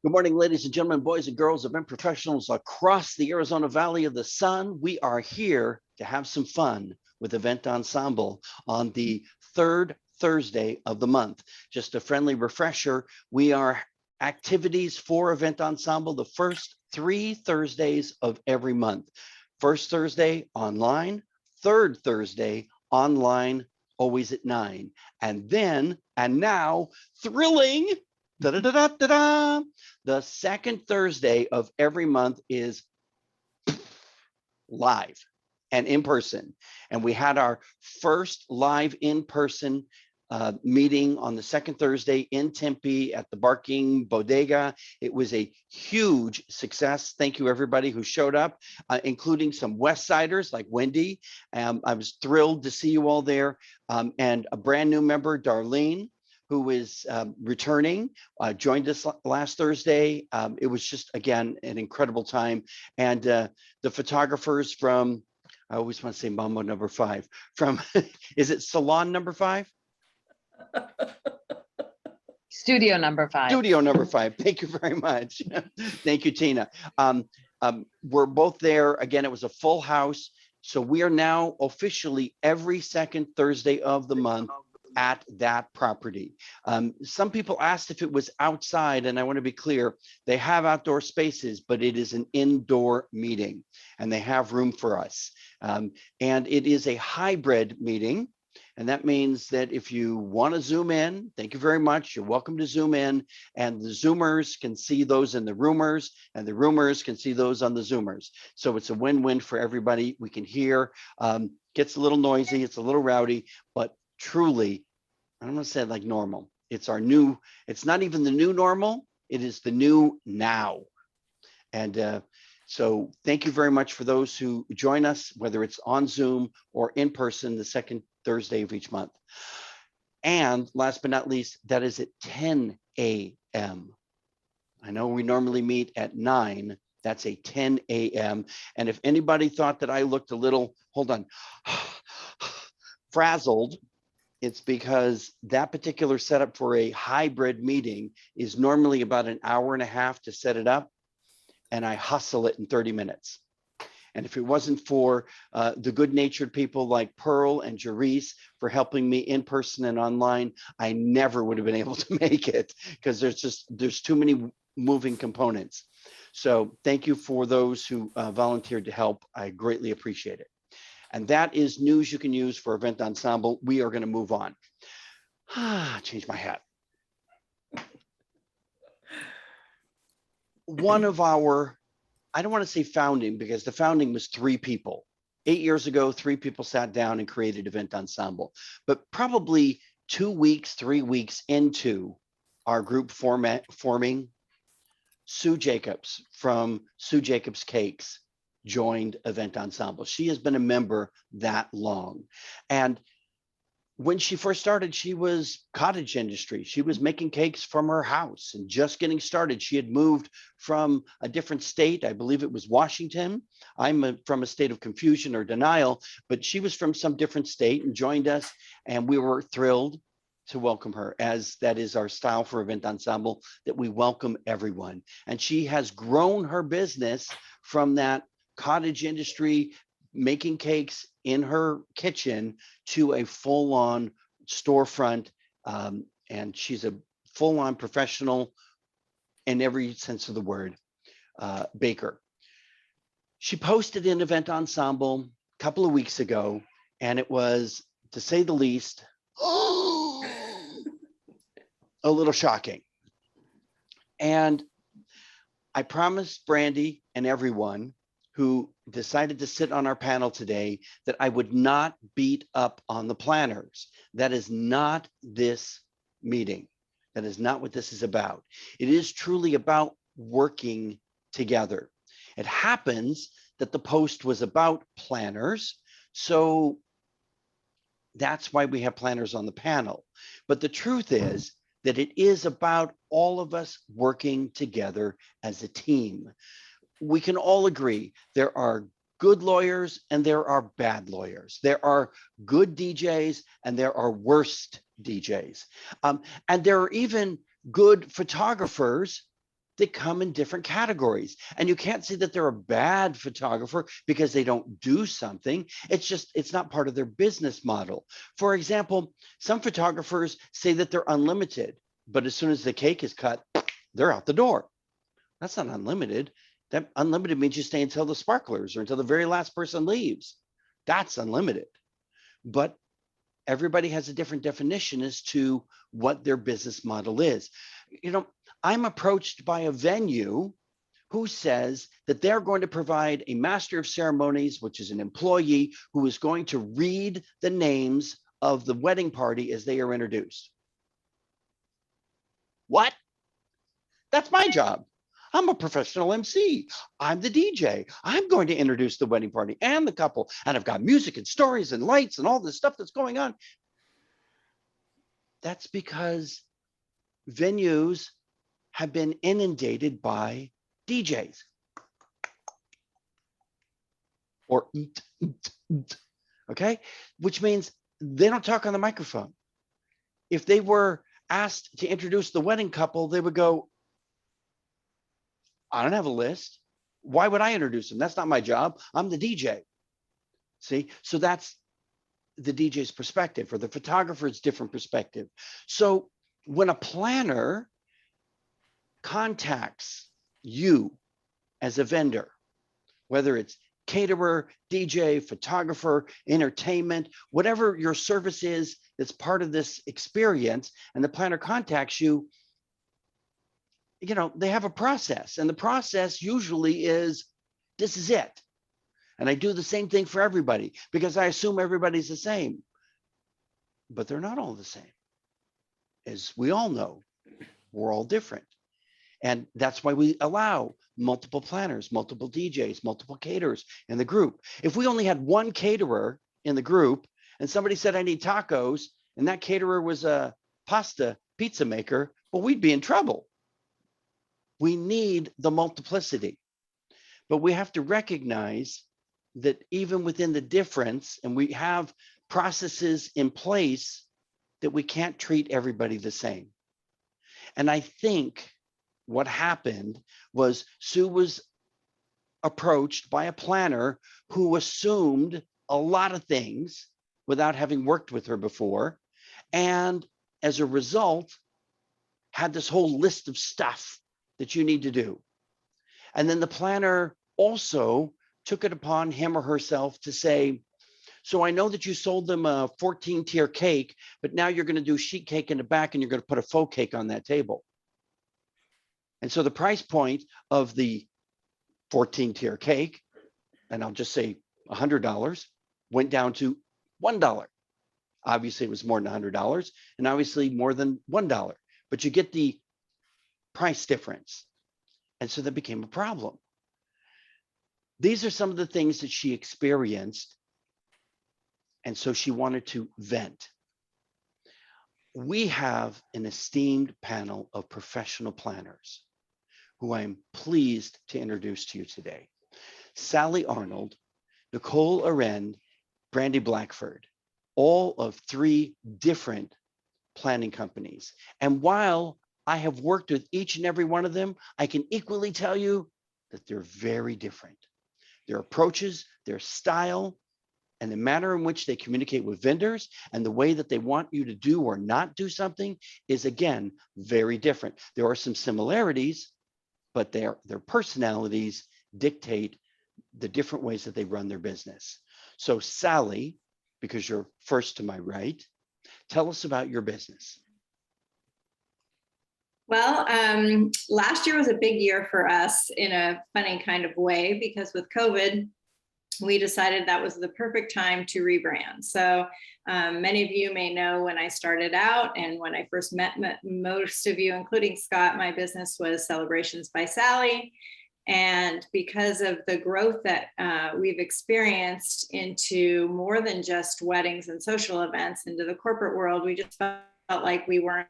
Good morning, ladies and gentlemen, boys and girls, event professionals across the Arizona Valley of the Sun. We are here to have some fun with Event Ensemble on the third Thursday of the month. Just a friendly refresher, we are activities for Event Ensemble the first 3 Thursdays of every month. First Thursday online, third Thursday online, always at 9. And now, thrilling, da-da-da-da-da-da, the second Thursday of every month is live and in person. And we had our first live in-person meeting on the second Thursday in Tempe at the Barking Bodega. It was a huge success. Thank you, everybody who showed up, including some West Siders like Wendy. I was thrilled to see you all there. And a brand new member, Darlene, who is returning, joined us last Thursday. It was just, again, an incredible time. And the photographers from, I always want to say Mambo number 5, from, is it Salon number 5? Studio number 5. Studio number 5. Thank you very much. Thank you, Tina. We're both there. Again, it was a full house. So we are now officially every second Thursday of the month at that property. Some people asked if it was outside, and I want to be clear, they have outdoor spaces, but it is an indoor meeting, and they have room for us. And it is a hybrid meeting, and that means that if you want to Zoom in, thank you very much, you're welcome to Zoom in, and the Zoomers can see those in the roomers, and the roomers can see those on the Zoomers. So it's a win-win for everybody. We can hear, gets a little noisy, it's a little rowdy, but truly, I don't want to say it like normal. It's our new, it's not even the new normal. It is the new now. And so thank you very much for those who join us, whether it's on Zoom or in person, the second Thursday of each month. And last but not least, that is at 10 a.m. I know we normally meet at 9. That's a 10 a.m. And if anybody thought that I looked a little, hold on, frazzled, it's because that particular setup for a hybrid meeting is normally about an hour and a half to set it up, and I hustle it in 30 minutes. And if it wasn't for the good-natured people like Pearl and Jerice for helping me in person and online, I never would have been able to make it because there's too many moving components. So thank you for those who volunteered to help. I greatly appreciate it. And that is news you can use for Event Ensemble. We are going to move on. Change my hat. One of our, I don't want to say founding, because the founding was 3 people. 8 years ago, 3 people sat down and created Event Ensemble. But probably 2 weeks, 3 weeks into our group forming, Sue Jacobs from Sue Jacobs Cakes joined Event Ensemble. She has been a member that long. And when she first started, she was cottage industry. She was making cakes from her house and just getting started. She had moved from a different state. I believe it was Washington. I'm from a state of confusion or denial, but she was from some different state and joined us. And we were thrilled to welcome her, as that is our style for Event Ensemble, that we welcome everyone. And she has grown her business from that cottage industry, making cakes in her kitchen, to a full-on storefront. And she's a full-on professional in every sense of the word, baker. She posted in Event Ensemble a couple of weeks ago, and it was, to say the least, a little shocking. And I promised Brandy and everyone who decided to sit on our panel today that I would not beat up on the planners. That is not this meeting. That is not what this is about. It is truly about working together. It happens that the post was about planners, so that's why we have planners on the panel. But the truth is that it is about all of us working together as a team. We can all agree there are good lawyers and there are bad lawyers. There are good DJs and there are worst DJs. And there are even good photographers They come in different categories. And you can't say that they're a bad photographer because they don't do something. It's just, it's not part of their business model. For example, some photographers say that they're unlimited, but as soon as the cake is cut, they're out the door. That's not unlimited. That unlimited means you stay until the sparklers or until the very last person leaves. That's unlimited. But everybody has a different definition as to what their business model is. You know, I'm approached by a venue who says that they're going to provide a master of ceremonies, which is an employee who is going to read the names of the wedding party as they are introduced. What? That's my job. I'm a professional MC. I'm the DJ. I'm going to introduce the wedding party and the couple. And I've got music and stories and lights and all this stuff that's going on. That's because venues have been inundated by DJs. Or okay, which means they don't talk on the microphone. If they were asked to introduce the wedding couple, they would go, I don't have a list. Why would I introduce them? That's not my job. I'm the DJ. See, so that's the DJ's perspective, or the photographer's different perspective. So when a planner contacts you as a vendor, whether it's caterer, DJ, photographer, entertainment, whatever your service is that's part of this experience, and the planner contacts you, you know, they have a process, and the process usually is, this is it. And I do the same thing for everybody because I assume everybody's the same, but they're not all the same. As we all know, we're all different. And that's why we allow multiple planners, multiple DJs, multiple caterers in the group. If we only had one caterer in the group and somebody said, I need tacos, and that caterer was a pasta pizza maker, well, we'd be in trouble. We need the multiplicity, but we have to recognize that even within the difference, and we have processes in place, that we can't treat everybody the same. And I think what happened was Sue was approached by a planner who assumed a lot of things without having worked with her before. And as a result, had this whole list of stuff that you need to do. And then the planner also took it upon him or herself to say, so I know that you sold them a 14-tier cake, but now you're going to do sheet cake in the back and you're going to put a faux cake on that table. And so the price point of the 14-tier cake, and I'll just say $100, went down to $1. Obviously, it was more than $100, and obviously more than $1, but you get the price difference. And so that became a problem. These are some of the things that she experienced. And so she wanted to vent. We have an esteemed panel of professional planners who I'm pleased to introduce to you today. Sally Arnold, Nicole Arend, Brandy Blackford, all of 3 different planning companies. And while I have worked with each and every one of them, I can equally tell you that they're very different. Their approaches, their style, and the manner in which they communicate with vendors and the way that they want you to do or not do something is, again, very different. There are some similarities, but their personalities dictate the different ways that they run their business. So Sally, because you're first to my right, tell us about your business. Well, last year was a big year for us in a funny kind of way, because with COVID, we decided that was the perfect time to rebrand. So many of you may know when I started out and when I first met most of you, including Scott, my business was Celebrations by Sally. And because of the growth that we've experienced into more than just weddings and social events, into the corporate world, we just felt like we weren't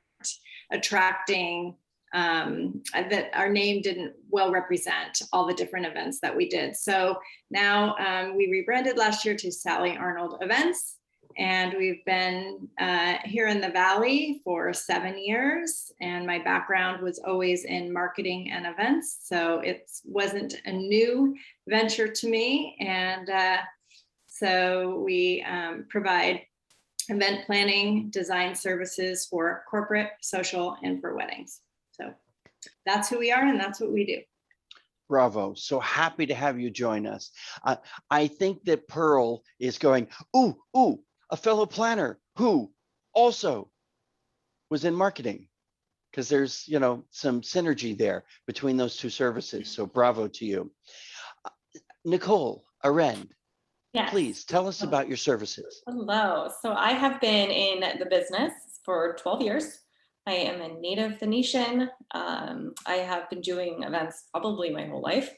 attracting, that our name didn't well represent all the different events that we did. So now we rebranded last year to Sally Arnold Events. And we've been here in the Valley for 7 years. And my background was always in marketing and events. So it wasn't a new venture to me. And so we provide event planning, design services for corporate, social, and for weddings. So that's who we are and that's what we do. Bravo. So happy to have you join us. I think that Pearl is going, ooh, a fellow planner who also was in marketing, because there's, you know, some synergy there between those two services. So bravo to you. Nicole, Arend, Yes. please tell us about your services. Hello. So I have been in the business for 12 years. I am a native Venetian. I have been doing events probably my whole life.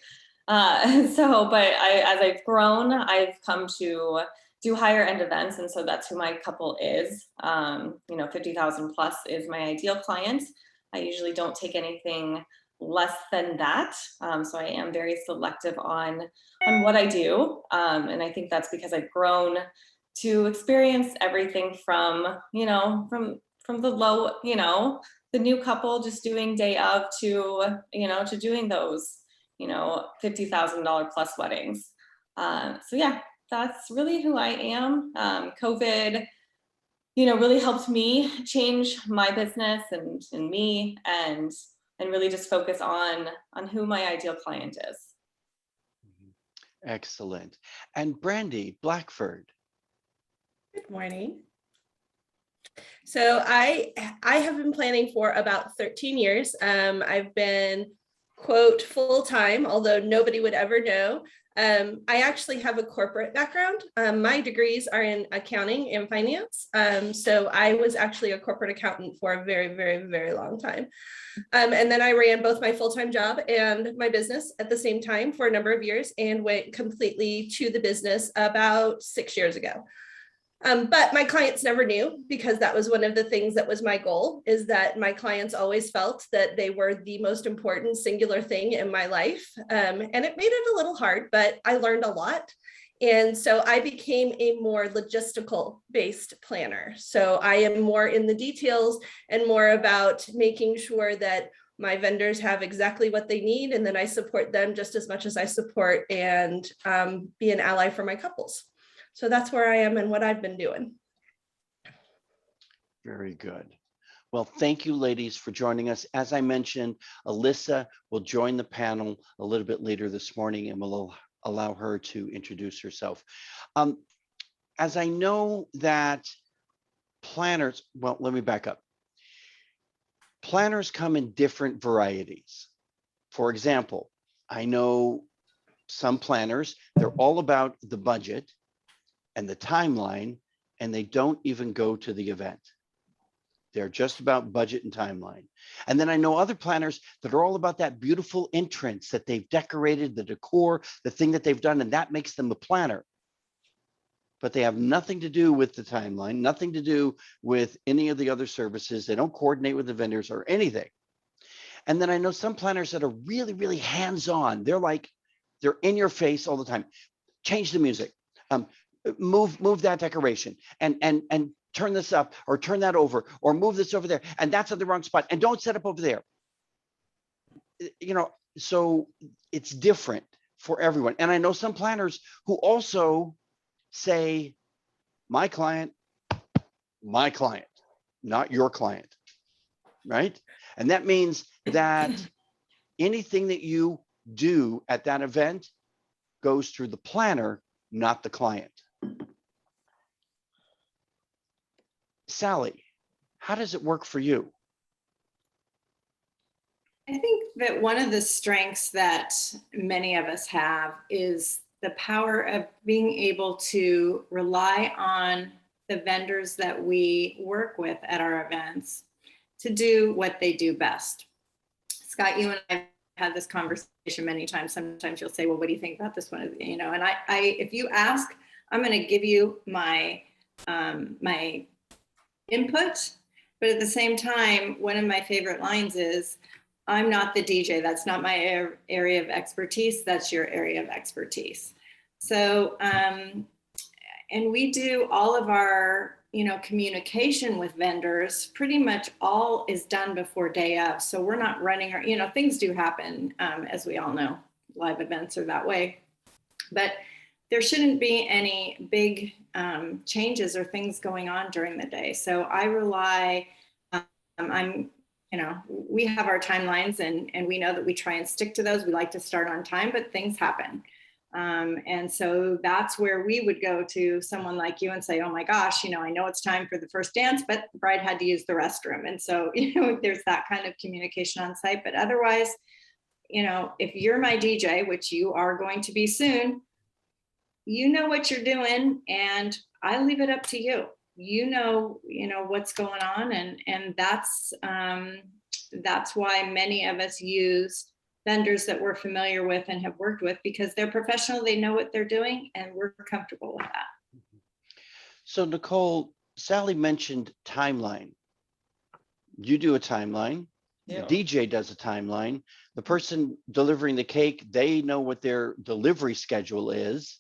As I've grown, I've come to do higher end events. And so that's who my couple is. 50,000 plus is my ideal client. I usually don't take anything less than that. So I am very selective on what I do. And I think that's because I've grown to experience everything from the low, the new couple just doing day of to doing those, $50,000 plus weddings. So yeah, that's really who I am. COVID, really helped me change my business and me and really just focus on who my ideal client is. Excellent. And Brandy, Blackford. Good morning. So I have been planning for about 13 years. I've been, quote, full-time, although nobody would ever know. I actually have a corporate background. My degrees are in accounting and finance. So I was actually a corporate accountant for a very, very, very long time. And then I ran both my full-time job and my business at the same time for a number of years and went completely to the business about 6 years ago. But my clients never knew, because that was one of the things that was my goal, is that my clients always felt that they were the most important singular thing in my life. And it made it a little hard, but I learned a lot. And so I became a more logistical based planner. So I am more in the details and more about making sure that my vendors have exactly what they need. And then I support them just as much as I support and be an ally for my couples. So that's where I am and what I've been doing. Very good. Well, thank you, ladies, for joining us. As I mentioned, Alyssa will join the panel a little bit later this morning, and we'll allow her to introduce herself. As I know that planners, well, let me back up. Planners come in different varieties. For example, I know some planners, they're all about the budget and the timeline, and they don't even go to the event. They're just about budget and timeline. And then I know other planners that are all about that beautiful entrance that they've decorated, the decor, the thing that they've done, and that makes them a planner. But they have nothing to do with the timeline, nothing to do with any of the other services. They don't coordinate with the vendors or anything. And then I know some planners that are really, really hands-on. They're in your face all the time. Change the music. Move that decoration and turn this up or turn that over or move this over there, and that's at the wrong spot, and don't set up over there. So it's different for everyone. And I know some planners who also say, my client, not your client, right? And that means that anything that you do at that event goes through the planner, not the client. Sally, how does it work for you? I think that one of the strengths that many of us have is the power of being able to rely on the vendors that we work with at our events to do what they do best. Scott, you and I have had this conversation many times. Sometimes you'll say, well, what do you think about this one? And I if you ask, I'm going to give you my my input, but at the same time, one of my favorite lines is, I'm not the DJ. That's not my area of expertise. That's your area of expertise. So And we do all of our, communication with vendors, pretty much all is done before day of. So we're not running our, things do happen, as we all know, live events are that way. But there shouldn't be any big changes or things going on during the day. So I rely, we have our timelines and we know that we try and stick to those. We like to start on time, but things happen. And so that's where we would go to someone like you and say, oh my gosh, I know it's time for the first dance, but the bride had to use the restroom. And so, there's that kind of communication on site. But otherwise, if you're my DJ, which you are going to be soon, you know what you're doing, and I leave it up to you. What's going on, and that's why many of us use vendors that we're familiar with and have worked with, because they're professional, they know what they're doing, and we're comfortable with that. So Nicole, Sally mentioned timeline. You do a timeline. Yeah. The DJ does a timeline. The person delivering the cake, they know what their delivery schedule is.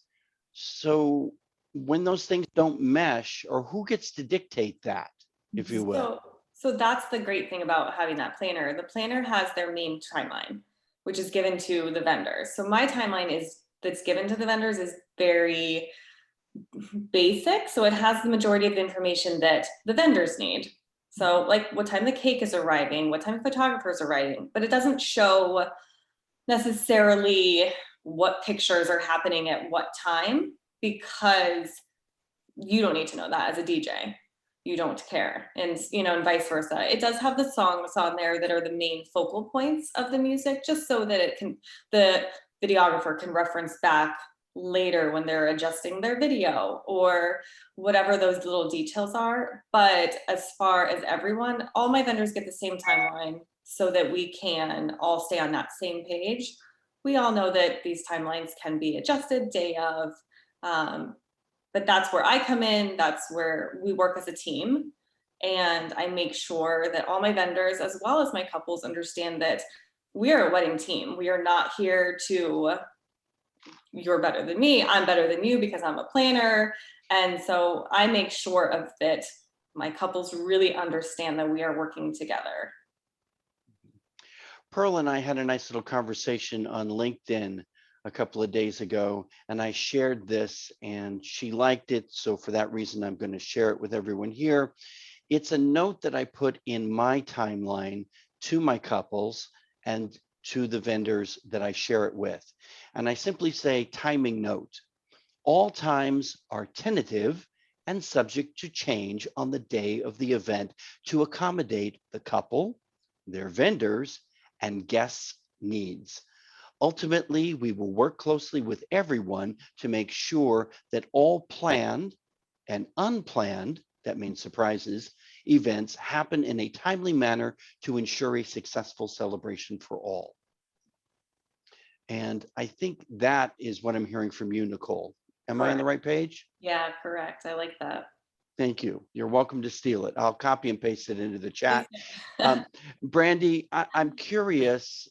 So when those things don't mesh, or who gets to dictate that, if you will? So that's the great thing about having that planner. The planner has their main timeline, which is given to the vendors. So my timeline that's given to the vendors is very basic. So it has the majority of the information that the vendors need. So like what time the cake is arriving, what time the photographer is arriving, but it doesn't show necessarily what pictures are happening at what time, because you don't need to know that as a DJ. You don't care. And vice versa. It does have the songs on there that are the main focal points of the music, just so that the videographer can reference back later when they're adjusting their video or whatever those little details are. But as far as everyone, all my vendors get the same timeline so that we can all stay on that same page. We all know that these timelines can be adjusted day of, but that's where I come in. That's where we work as a team. And I make sure that all my vendors, as well as my couples, understand that we are a wedding team. We are not here to, you're better than me, I'm better than you because I'm a planner. And so I make sure of that my couples really understand that we are working together. Pearl and I had a nice little conversation on LinkedIn a couple of days ago, and I shared this and she liked it. So for that reason, I'm going to share it with everyone here. It's a note that I put in my timeline to my couples and to the vendors that I share it with. And I simply say, timing note. All times are tentative and subject to change on the day of the event to accommodate the couple, their vendors, and guests' needs. Ultimately, we will work closely with everyone to make sure that all planned and unplanned, that means surprises, events happen in a timely manner to ensure a successful celebration for all. And I think that is what I'm hearing from you, Nicole. Am I on the right page? Yeah, correct. I like that. Thank you. You're welcome to steal it. I'll copy and paste it into the chat. Brandy, I'm curious,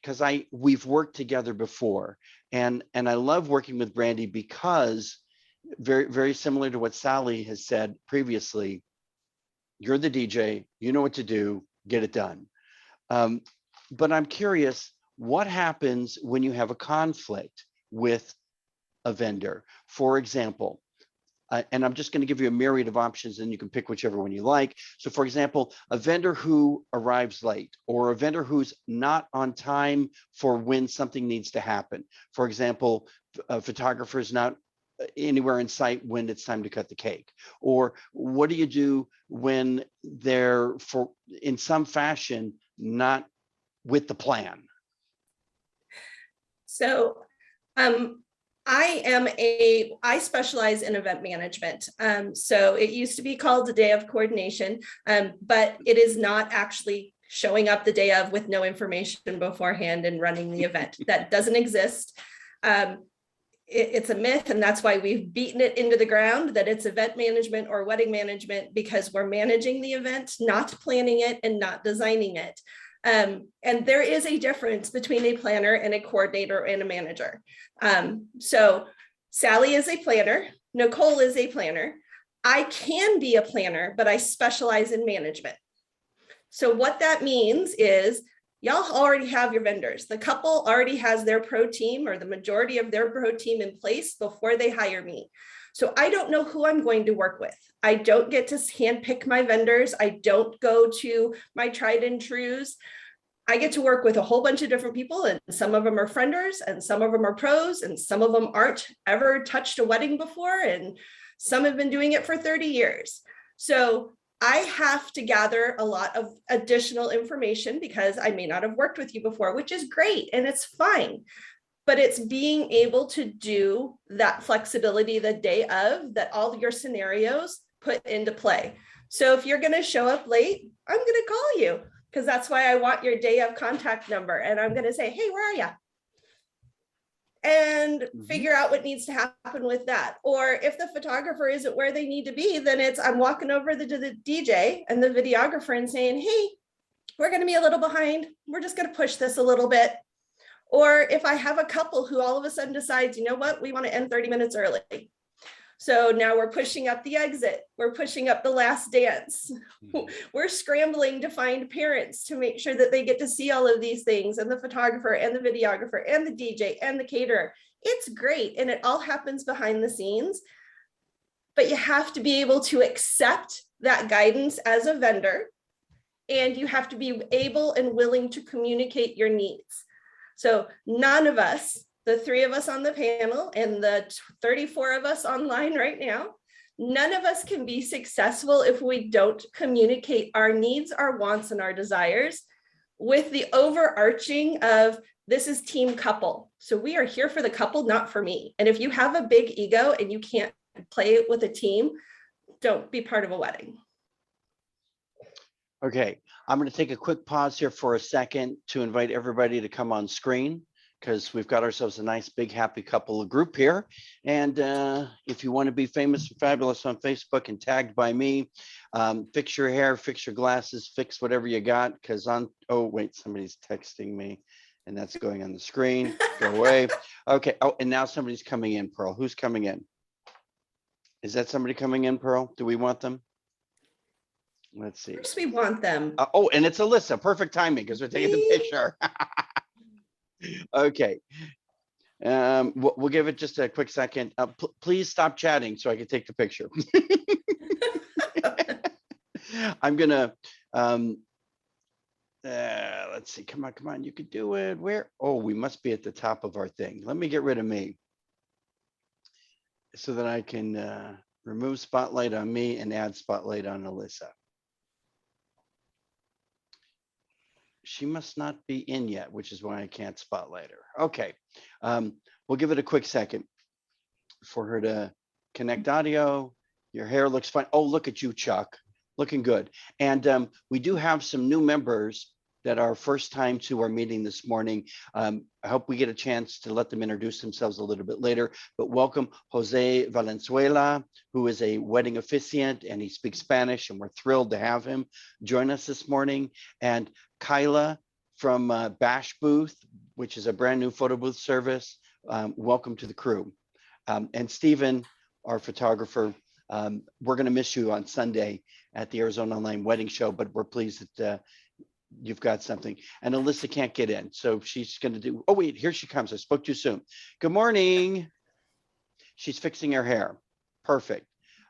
because we've worked together before, and I love working with Brandy because very, very similar to what Sally has said previously, you're the DJ, you know what to do, get it done. But I'm curious, what happens when you have a conflict with a vendor? For example, and I'm just going to give you a myriad of options and you can pick whichever one you like. So for example, a vendor who arrives late, or a vendor who's not on time for when something needs to happen. For example, a photographer is not anywhere in sight when it's time to cut the cake. Or what do you do when they're, in some fashion, not with the plan? So I specialize in event management. So it used to be called the day of coordination, but it is not actually showing up the day of with no information beforehand and running the event. That doesn't exist. It's a myth, and that's why we've beaten it into the ground that it's event management or wedding management, because we're managing the event, not planning it and not designing it. And there is a difference between a planner and a coordinator and a manager. So Sally is a planner. Nicole is a planner. I can be a planner, but I specialize in management. So what that means is y'all already have your vendors. The couple already has their pro team or the majority of their pro team in place before they hire me. So I don't know who I'm going to work with. I don't get to handpick my vendors. I don't go to my tried and trues. I get to work with a whole bunch of different people, and some of them are frienders and some of them are pros and some of them aren't ever touched a wedding before. And some have been doing it for 30 years. So I have to gather a lot of additional information because I may not have worked with you before, which is great and it's fine. But it's being able to do that flexibility the day of that all your scenarios put into play. So if you're going to show up late, I'm going to call you because that's why I want your day of contact number. And I'm going to say, hey, where are you? And figure out what needs to happen with that. Or if the photographer isn't where they need to be, then it's I'm walking over to the DJ and the videographer and saying, hey, we're going to be a little behind. We're just going to push this a little bit. Or if I have a couple who all of a sudden decides, you know what, we want to end 30 minutes early. So now we're pushing up the exit. We're pushing up the last dance. We're scrambling to find parents to make sure that they get to see all of these things, and the photographer and the videographer and the DJ and the caterer. It's great. And it all happens behind the scenes, but you have to be able to accept that guidance as a vendor, and you have to be able and willing to communicate your needs. So none of us, the 3 of us on the panel and the 34 of us online right now, none of us can be successful if we don't communicate our needs, our wants, and our desires with the overarching of this is team couple. So we are here for the couple, not for me. And if you have a big ego and you can't play it with a team, don't be part of a wedding. Okay, I'm going to take a quick pause here for a second to invite everybody to come on screen, because we've got ourselves a nice big happy couple group here. And if you want to be famous and fabulous on Facebook and tagged by me, fix your hair, fix your glasses, fix whatever you got, because oh wait, somebody's texting me and that's going on the screen. Go away. Okay. Oh, and now somebody's coming in, Pearl. Who's coming in? Is that somebody coming in, Pearl? Do we want them? Let's see. Of course we want them. Oh, and it's Alyssa. Perfect timing because we're taking the picture. Okay. We'll give it just a quick second. Please stop chatting so I can take the picture. I'm gonna let's see. Come on, you could do it. Where? Oh, we must be at the top of our thing. Let me get rid of me so that I can remove spotlight on me and add spotlight on Alyssa. She must not be in yet, which is why I can't spotlight her. Okay, we'll give it a quick second for her to connect audio. Your hair looks fine. Oh, look at you, Chuck, looking good. And we do have some new members that are first time to our meeting this morning. I hope we get a chance to let them introduce themselves a little bit later, but welcome Jose Valenzuela, who is a wedding officiant and he speaks Spanish, and we're thrilled to have him join us this morning. And Kyla from Bash Booth, which is a brand new photo booth service. Welcome to the crew. And Stephen, our photographer, we're gonna miss you on Sunday at the Arizona Online Wedding Show, but we're pleased that you've got something. And Alyssa can't get in, so she's gonna do, oh wait, here she comes. I spoke too soon. Good morning. She's fixing her hair. Perfect.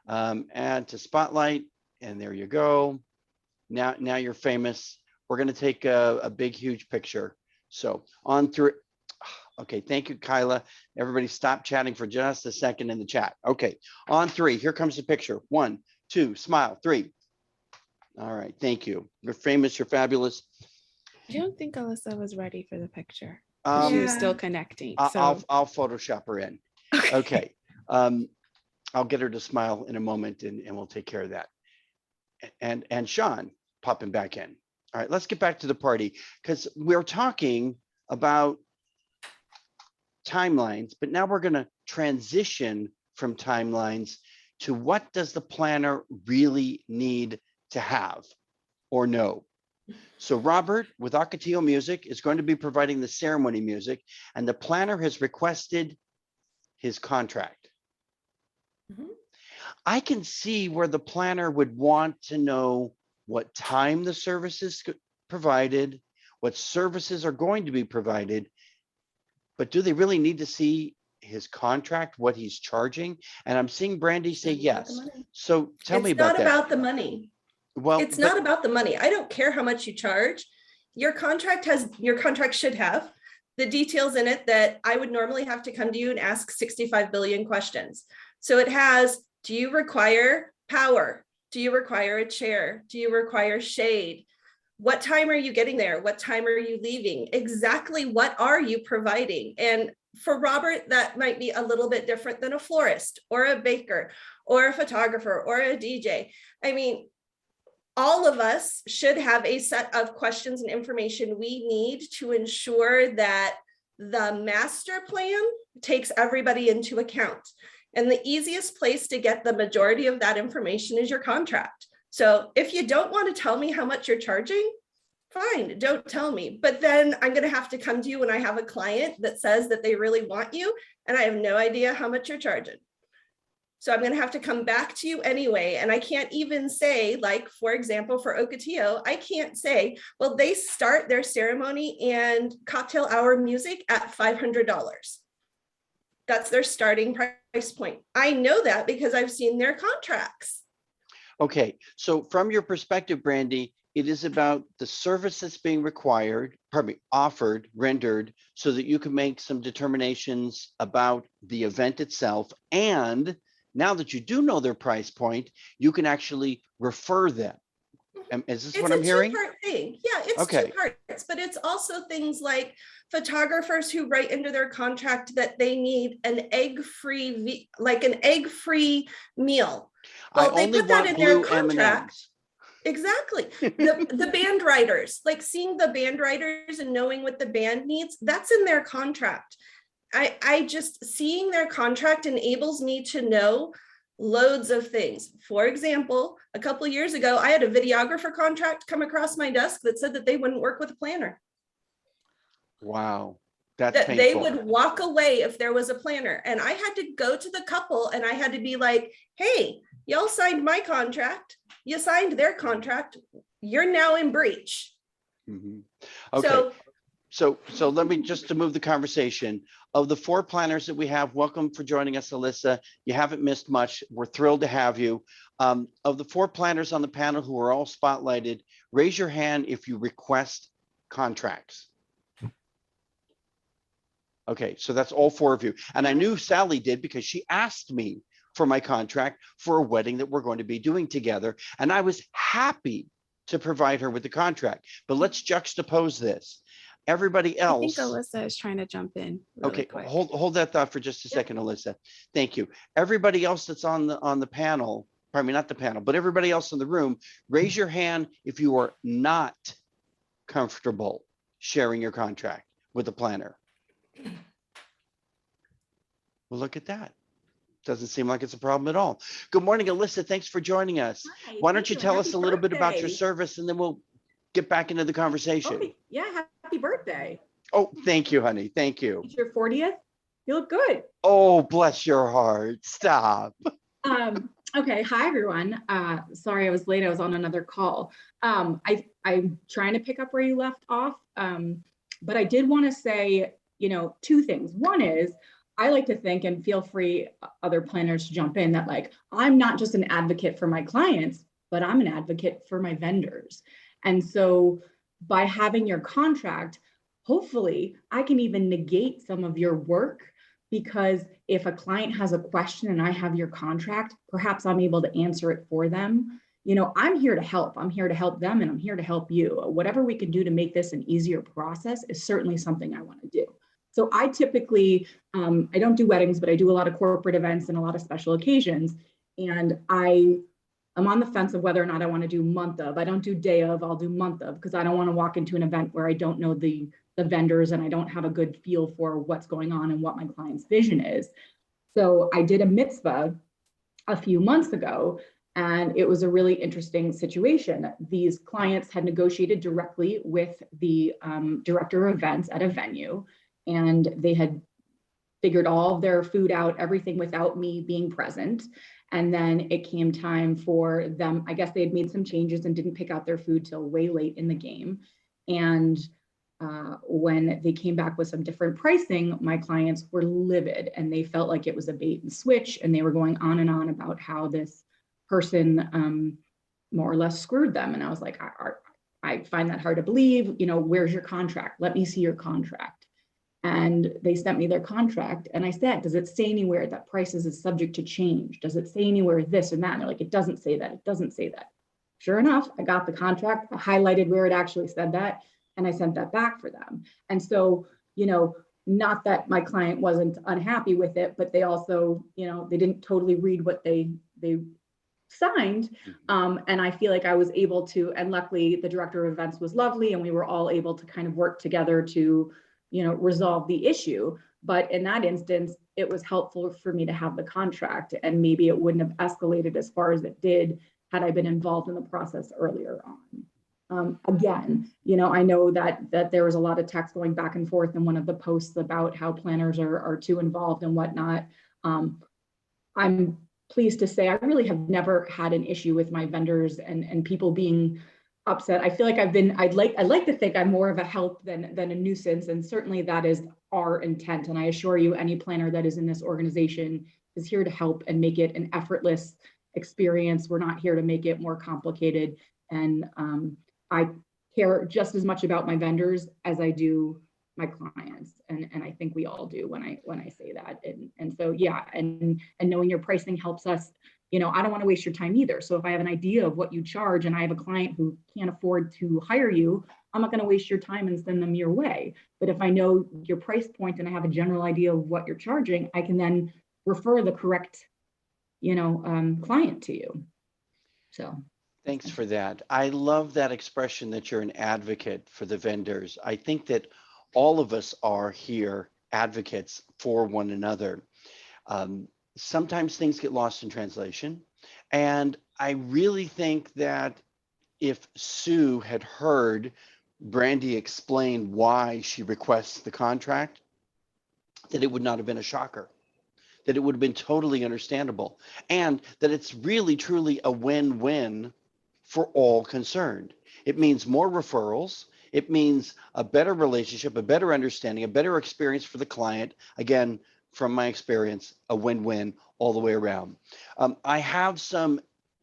Add to spotlight, and there you go. Now you're famous. We're gonna take a big, huge picture. So on through. Okay, thank you, Kyla. Everybody stop chatting for just a second in the chat. Okay, on 3, here comes the picture. 1, 2, smile, 3. All right, thank you. You're famous, you're fabulous. I don't think Alyssa was ready for the picture. Um, She was still connecting. I'll Photoshop her in. Okay. I'll get her to smile in a moment and we'll take care of that. And Sean popping back in. All right, let's get back to the party because we're talking about timelines, but now we're going to transition from timelines to what does the planner really need to have or know. So Robert with Ocotillo Music is going to be providing the ceremony music, and the planner has requested his contract. Mhm. I can see where the planner would want to know what time the service is provided, what services are going to be provided, but do they really need to see his contract, what he's charging? And I'm seeing Brandy say It's not about the yes. money. So tell me It's about not that. about the money. Well, It's but not about the money. I don't care how much you charge. Your contract should have the details in it that I would normally have to come to you and ask 65 billion questions. So it has, do you require power? Do you require a chair? Do you require shade? What time are you getting there? What time are you leaving? Exactly what are you providing? And for Robert, that might be a little bit different than a florist or a baker or a photographer or a DJ. I mean, all of us should have a set of questions and information we need to ensure that the master plan takes everybody into account. And the easiest place to get the majority of that information is your contract. So if you don't want to tell me how much you're charging, fine, don't tell me. But then I'm going to have to come to you when I have a client that says that they really want you, and I have no idea how much you're charging. So I'm going to have to come back to you anyway. And I can't even say, like, for example, for Ocotillo, I can't say, well, they start their ceremony and cocktail hour music at $500. That's their starting price point. I know that because I've seen their contracts. okay, so from your perspective, Brandy, it is about the service that's being required, offered, rendered, so that you can make some determinations about the event itself. And now that you do know their price point, you can actually refer them. Is this what I'm hearing? It's a two-part thing. Yeah, it's Okay. two parts, but it's also things like photographers who write into their contract that they need an egg-free, like an egg-free meal. Well, I they only put that want in their blue contract. M&Ms. Exactly. The band writers, like seeing the band writers and knowing what the band needs, that's in their contract. I just, seeing their contract enables me to know loads of things. For example, a couple of years ago, I had a videographer contract come across my desk that said that they wouldn't work with a planner. Wow, that's That painful. they would walk away if there was a planner. And I had to go to the couple and I had to be like, hey, y'all signed my contract. You signed their contract. You're now in breach. Mhm. Okay. So let me just to move the conversation. Of the 4 planners that we have, welcome for joining us, Alyssa. You haven't missed much. We're thrilled to have you. Of the 4 planners on the panel who are all spotlighted, raise your hand if you request contracts. Okay, so that's all 4 of you. And I knew Sally did because she asked me for my contract for a wedding that we're going to be doing together. And I was happy to provide her with the contract. But let's juxtapose this. Everybody I think else. Alyssa is trying to jump in really Okay, quick. hold that thought for just a second, Alyssa. Thank you. Everybody else that's on the panel, pardon me, not the panel, but everybody else in the room, raise your hand if you are not comfortable sharing your contract with the planner. Well, look at that. Doesn't seem like it's a problem at all. Good morning, Alyssa. Thanks for joining us. Hi, Why don't thank you tell us Happy a little bit about your birthday. service and then we'll get back into the conversation. Okay, yeah, happy birthday. Oh, thank you, honey. Thank you. It's your 40th. You look good. Oh, bless your heart. Stop. Okay, hi everyone. Sorry I was late. I was on another call. I'm trying to pick up where you left off. But I did want to say, 2 things. One is I like to think, and feel free other planners to jump in, that like, I'm not just an advocate for my clients, but I'm an advocate for my vendors. And so by having your contract, hopefully I can even negate some of your work, because if a client has a question and I have your contract, perhaps I'm able to answer it for them. I'm here to help. I'm here to help them, and I'm here to help you. Whatever we can do to make this an easier process is certainly something I want to do. So I typically, I don't do weddings, but I do a lot of corporate events and a lot of special occasions. And I'm on the fence of whether or not I want to do month of. I don't do day of, I'll do month of, because I don't want to walk into an event where I don't know the vendors and I don't have a good feel for what's going on and what my client's vision is. So I did a mitzvah a few months ago, and it was a really interesting situation. These clients had negotiated directly with the director of events at a venue, and they had figured all of their food out, everything without me being present. And then it came time for them. I guess they had made some changes and didn't pick out their food till way late in the game. And when they came back with some different pricing, my clients were livid and they felt like it was a bait and switch. And they were going on and on about how this person more or less screwed them. And I was like, I find that hard to believe. You know, where's your contract? Let me see your contract. And they sent me their contract. And I said, does it say anywhere that prices is subject to change? Does it say anywhere this and that? And they're like, it doesn't say that. It doesn't say that. Sure enough, I got the contract, I highlighted where it actually said that, and I sent that back for them. And so, you know, not that my client wasn't unhappy with it, but they also, you know, they didn't totally read what they signed. And I feel like I was able to, and luckily the director of events was lovely and we were all able to kind of work together to, you know, resolve the issue. But in that instance, it was helpful for me to have the contract, and maybe it wouldn't have escalated as far as it did had I been involved in the process earlier on. Again, you know, I know that there was a lot of text going back and forth in one of the posts about how planners are too involved and whatnot. I'm pleased to say I really have never had an issue with my vendors and people being upset. I feel like I'd like to think I'm more of a help than a nuisance. And certainly that is our intent. And I assure you, any planner that is in this organization is here to help and make it an effortless experience. We're not here to make it more complicated. And I care just as much about my vendors as I do my clients. And I think we all do when I say that. And so, yeah, and knowing your pricing helps us. You know, I don't want to waste your time either. So if I have an idea of what you charge and I have a client who can't afford to hire you, I'm not going to waste your time and send them your way. But if I know your price point and I have a general idea of what you're charging, I can then refer the correct, you know, client to you. So. Thanks for that. I love that expression that you're an advocate for the vendors. I think that all of us are here advocates for one another. Sometimes things get lost in translation. And I really think that if Sue had heard Brandy explain why she requests the contract, that it would not have been a shocker, that it would have been totally understandable, and that it's really, truly a win-win for all concerned. It means more referrals. It means a better relationship, a better understanding, a better experience for the client. Again, from my experience, a win-win all the way around. I have some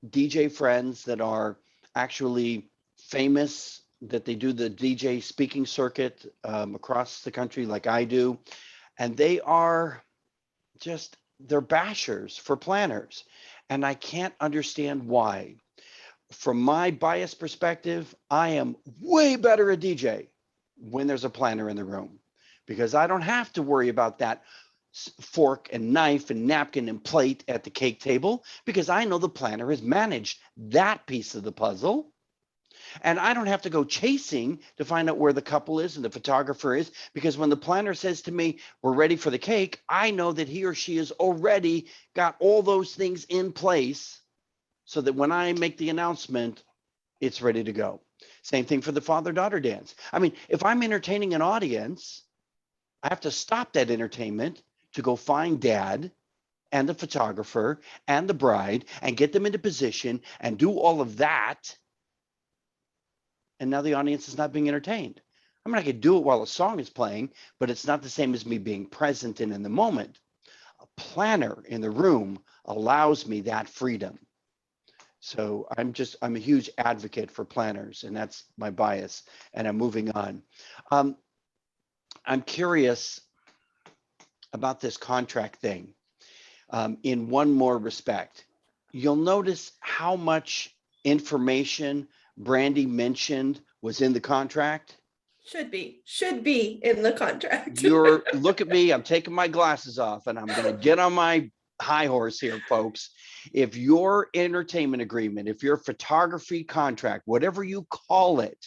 DJ friends that are actually famous, that they do the DJ speaking circuit across the country like I do. And they are just, they're bashers for planners. And I can't understand why. From my biased perspective, I am way better a DJ when there's a planner in the room, because I don't have to worry about that fork and knife and napkin and plate at the cake table, because I know the planner has managed that piece of the puzzle. And I don't have to go chasing to find out where the couple is and the photographer is, because when the planner says to me, we're ready for the cake, I know that he or she has already got all those things in place so that when I make the announcement, it's ready to go. Same thing for the father-daughter dance. I mean, if I'm entertaining an audience, I have to stop that entertainment to go find dad and the photographer and the bride and get them into position and do all of that. And now the audience is not being entertained. I mean, I could do it while a song is playing, but it's not the same as me being present and in the moment. A planner in the room allows me that freedom. So I'm a huge advocate for planners, and that's my bias, and I'm moving on. I'm curious about this contract thing in one more respect. You'll notice how much information Brandy mentioned was in the contract. Should be in the contract. Look at me, I'm taking my glasses off and I'm going to get on my high horse here, folks. If your entertainment agreement, if your photography contract, whatever you call it,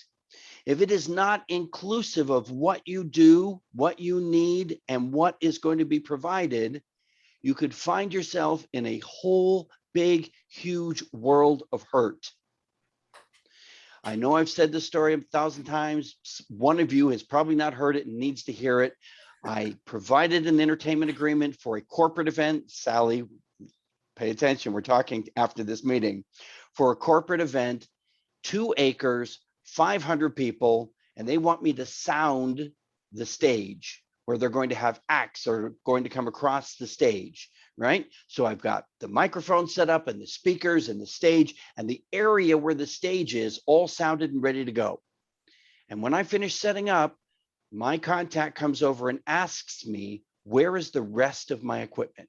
if it is not inclusive of what you do, what you need, and what is going to be provided, you could find yourself in a whole big, huge world of hurt. I know I've said this story 1,000 times. One of you has probably not heard it and needs to hear it. I provided an entertainment agreement for a corporate event. Sally, pay attention, we're talking after this meeting. For a corporate event, 2 acres, 500 people, and they want me to sound the stage where they're going to have acts or going to come across the stage, right? So I've got the microphone set up and the speakers and the stage and the area where the stage is all sounded and ready to go. And when I finish setting up, my contact comes over and asks me, where is the rest of my equipment?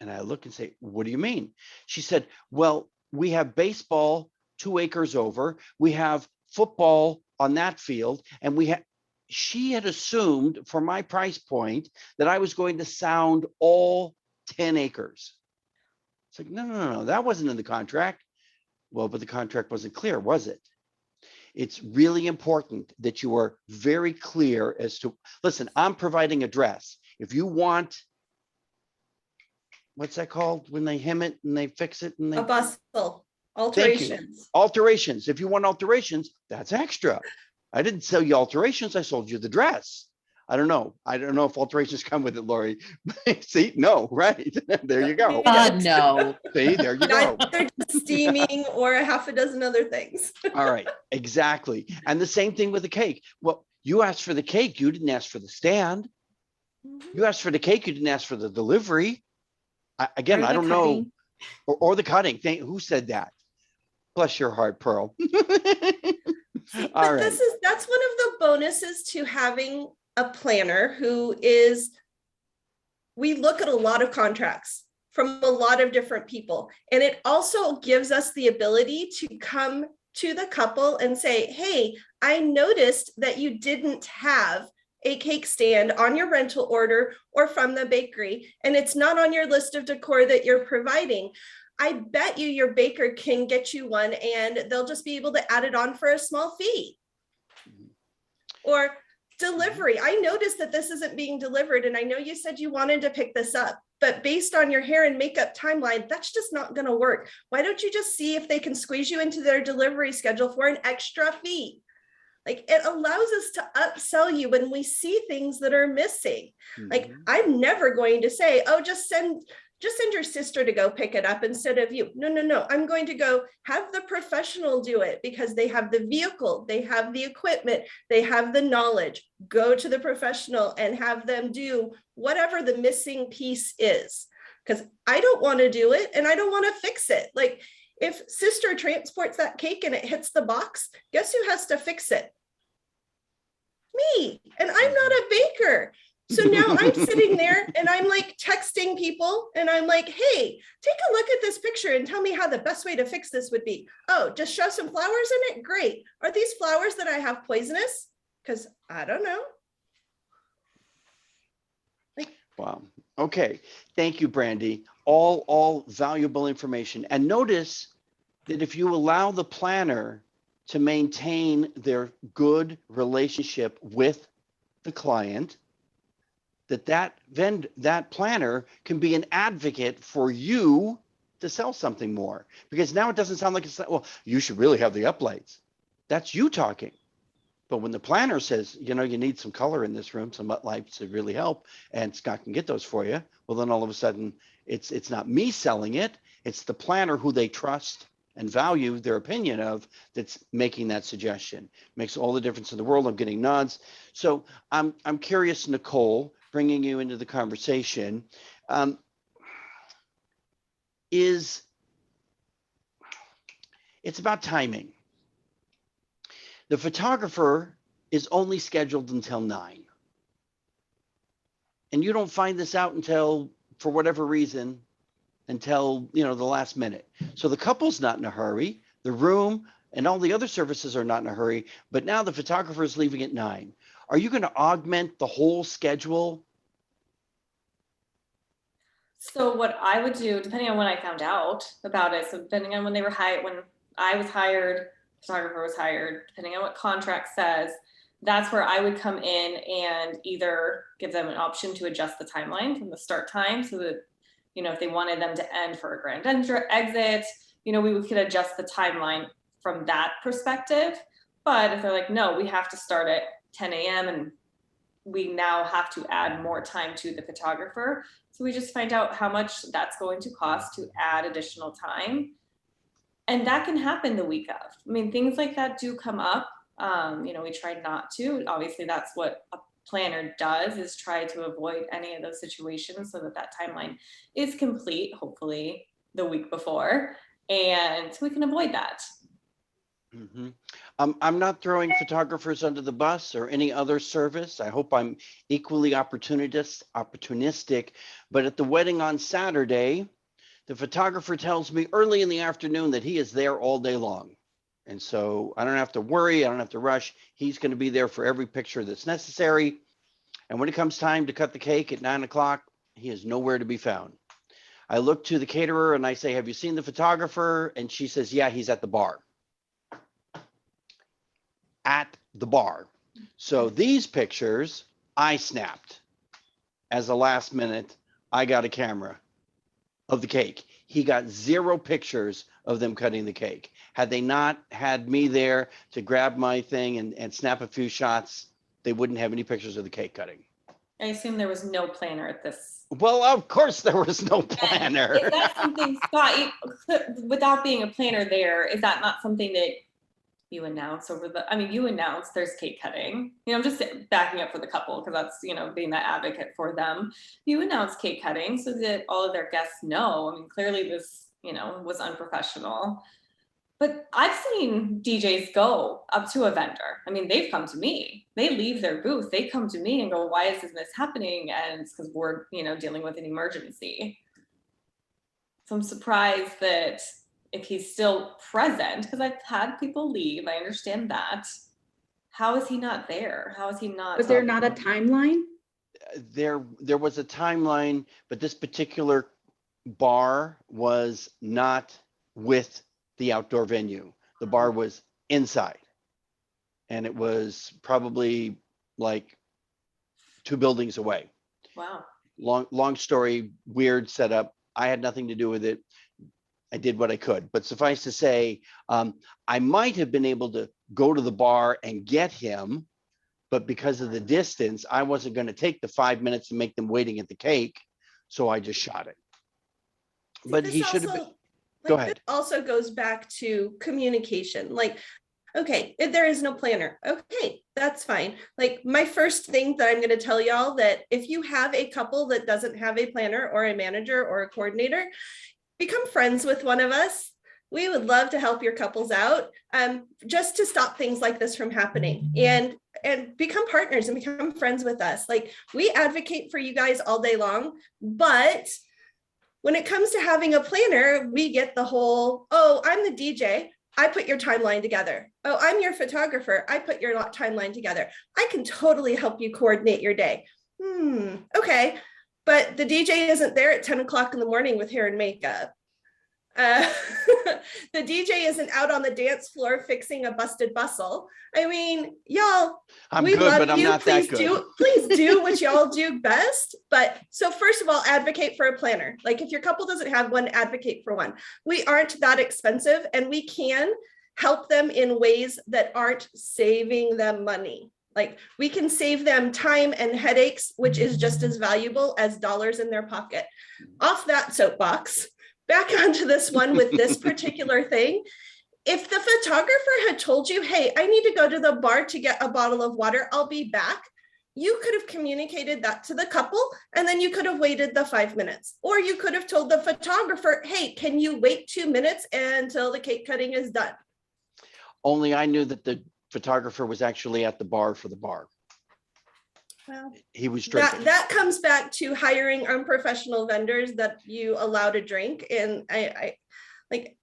And I look and say, what do you mean? She said, well, we have baseball 2 acres over. We have football on that field. And she had assumed for my price point that I was going to sound all 10 acres. It's like, no, that wasn't in the contract. Well, but the contract wasn't clear, was it? It's really important that you are very clear as to, listen, I'm providing a dress. If you want, what's that called when they hem it and they fix it and they A bustle, Thank you. alterations. Alterations. If you want alterations, that's extra. I didn't sell you alterations. I sold you the dress. I don't know if alterations come with it, Lori. See, no, right. There you go. God, no. See, there you go. Either steaming or a half a dozen other things. All right, exactly. And the same thing with the cake. Well, you asked for the cake. You didn't ask for the stand. You asked for the cake. You didn't ask for the delivery. Again, Or I the don't know. cutting. Or the cutting. Who said that? Bless your heart, Pearl. All But right. that's one of the bonuses to having a planner who is, we look at a lot of contracts from a lot of different people. And it also gives us the ability to come to the couple and say, hey, I noticed that you didn't have a cake stand on your rental order or from the bakery, and it's not on your list of decor that you're providing. I bet you your baker can get you one and they'll just be able to add it on for a small fee. Or delivery. I noticed that this isn't being delivered, and I know you said you wanted to pick this up, but based on your hair and makeup timeline, that's just not going to work. Why don't you just see if they can squeeze you into their delivery schedule for an extra fee? Like, it allows us to upsell you when we see things that are missing. Like, I'm never going to say, oh, just send your sister to go pick it up instead of you. No. I'm going to go have the professional do it because they have the vehicle, they have the equipment, they have the knowledge. Go to the professional and have them do whatever the missing piece is. Because I don't want to do it and I don't want to fix it. Like, if sister transports that cake and it hits the box, guess who has to fix it? Me. And I'm not a baker. So now I'm sitting there and I'm like texting people and I'm like, hey, take a look at this picture and tell me how the best way to fix this would be. Oh, just shove some flowers in it? Great. Are these flowers that I have poisonous? Because I don't know. Wow. Okay. Thank you, Brandy. All valuable information. And notice that if you allow the planner to maintain their good relationship with the client, that planner can be an advocate for you to sell something more, because now it doesn't sound like it's, well, you should really have the uplights. That's you talking. But when the planner says, you need some color in this room, some uplights to really help, and Scott can get those for you, well, then all of a sudden it's not me selling it, it's the planner who they trust and value their opinion of that's making that suggestion. Makes all the difference in the world. I'm getting nods. So I'm curious, Nicole, bringing you into the conversation, it's about timing. The photographer is only scheduled until 9. And you don't find this out until, for whatever reason, until, the last minute. So the couple's not in a hurry. The room and all the other services are not in a hurry, but now the photographer is leaving at 9. Are you going to augment the whole schedule? So what I would do, depending on when I found out about it, so depending on when they were hired, when I was hired, photographer was hired, depending on what contract says, that's where I would come in and either give them an option to adjust the timeline from the start time so that, if they wanted them to end for a grand exit, we could adjust the timeline from that perspective. But if they're like, no, we have to start at 10 a.m. and we now have to add more time to the photographer. So we just find out how much that's going to cost to add additional time. And that can happen the week of. I mean, things like that do come up. We try not to. Obviously, that's what a planner does, is try to avoid any of those situations so that timeline is complete, hopefully the week before, and we can avoid that. I'm not throwing photographers under the bus or any other service. I hope I'm equally opportunistic, but at the wedding on Saturday, the photographer tells me early in the afternoon that he is there all day long. And so I don't have to worry. I don't have to rush. He's going to be there for every picture that's necessary. And when it comes time to cut the cake at 9 o'clock, he is nowhere to be found. I look to the caterer and I say, have you seen the photographer? And she says, yeah, he's at the bar. At the bar. So these pictures I snapped as a last minute. I got a camera of the cake. He got 0 pictures of them cutting the cake. Had they not had me there to grab my thing and snap a few shots, they wouldn't have any pictures of the cake cutting. I assume there was no planner at this. Well, of course there was no planner. Is that something, Scott, without being a planner there, is that not something that you announce you announce there's cake cutting? I'm just backing up for the couple because that's, being that advocate for them. You announce cake cutting so that all of their guests know. Clearly this, was unprofessional. But I've seen DJs go up to a vendor. They've come to me. They leave their booth. They come to me and go, why is this happening? And it's because we're, dealing with an emergency. So I'm surprised that if he's still present, because I've had people leave, I understand that. How is he not there? How is he not? Was there not a timeline? There was a timeline, but this particular bar was not with the outdoor venue. The bar was inside, and it was probably like 2 buildings away. Wow. Long story, weird setup. I had nothing to do with it. I did what I could, but suffice to say, I might have been able to go to the bar and get him, but because of the distance, I wasn't going to take the 5 minutes to make them waiting at the cake, so I just shot it. But he should have been. Go ahead. It also goes back to communication. Okay, if there is no planner, okay, that's fine. My first thing that I'm going to tell y'all, that if you have a couple that doesn't have a planner or a manager or a coordinator, become friends with one of us. We would love to help your couples out, just to stop things like this from happening, and become partners and become friends with us. We advocate for you guys all day long, but when it comes to having a planner, we get the whole, oh, I'm the DJ, I put your timeline together. Oh, I'm your photographer, I put your timeline together. I can totally help you coordinate your day. Okay. But the DJ isn't there at 10 o'clock in the morning with hair and makeup. The DJ isn't out on the dance floor fixing a busted bustle. Y'all, we good, love but I'm you. not that good. Please do what y'all do best. But so first of all, advocate for a planner. If your couple doesn't have one, advocate for one. We aren't that expensive, and we can help them in ways that aren't saving them money. We can save them time and headaches, which is just as valuable as dollars in their pocket. Off that soapbox, back onto this one with this particular thing. If the photographer had told you, hey, I need to go to the bar to get a bottle of water, I'll be back, you could have communicated that to the couple, and then you could have waited the 5 minutes. Or you could have told the photographer, hey, can you wait 2 minutes until the cake cutting is done? Only I knew that the photographer was actually at the bar for the bar. Well, he was drinking. That comes back to hiring unprofessional vendors that you allow to drink. And I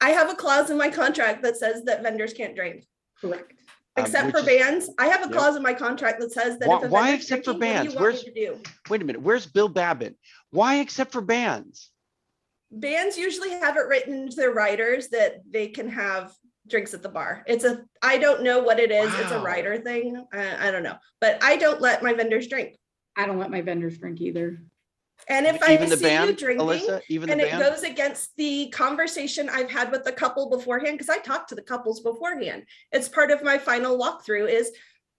have a clause in my contract that says that vendors can't drink. Correct. Except for bands. I have a clause in my contract that says that if a why vendor's except for drinking, bands? what do you want me to do? Wait a minute. Where's Bill Babbitt? Why except for bands? Bands usually have it written into their riders that they can have drinks at the bar. I don't know what it is. Wow. It's a rider thing. I don't know, but I don't let my vendors drink. I don't let my vendors drink either. And if even I see band, you drinking, Alyssa, and it goes against the conversation I've had with the couple beforehand, because I talk to the couples beforehand. It's part of my final walkthrough is,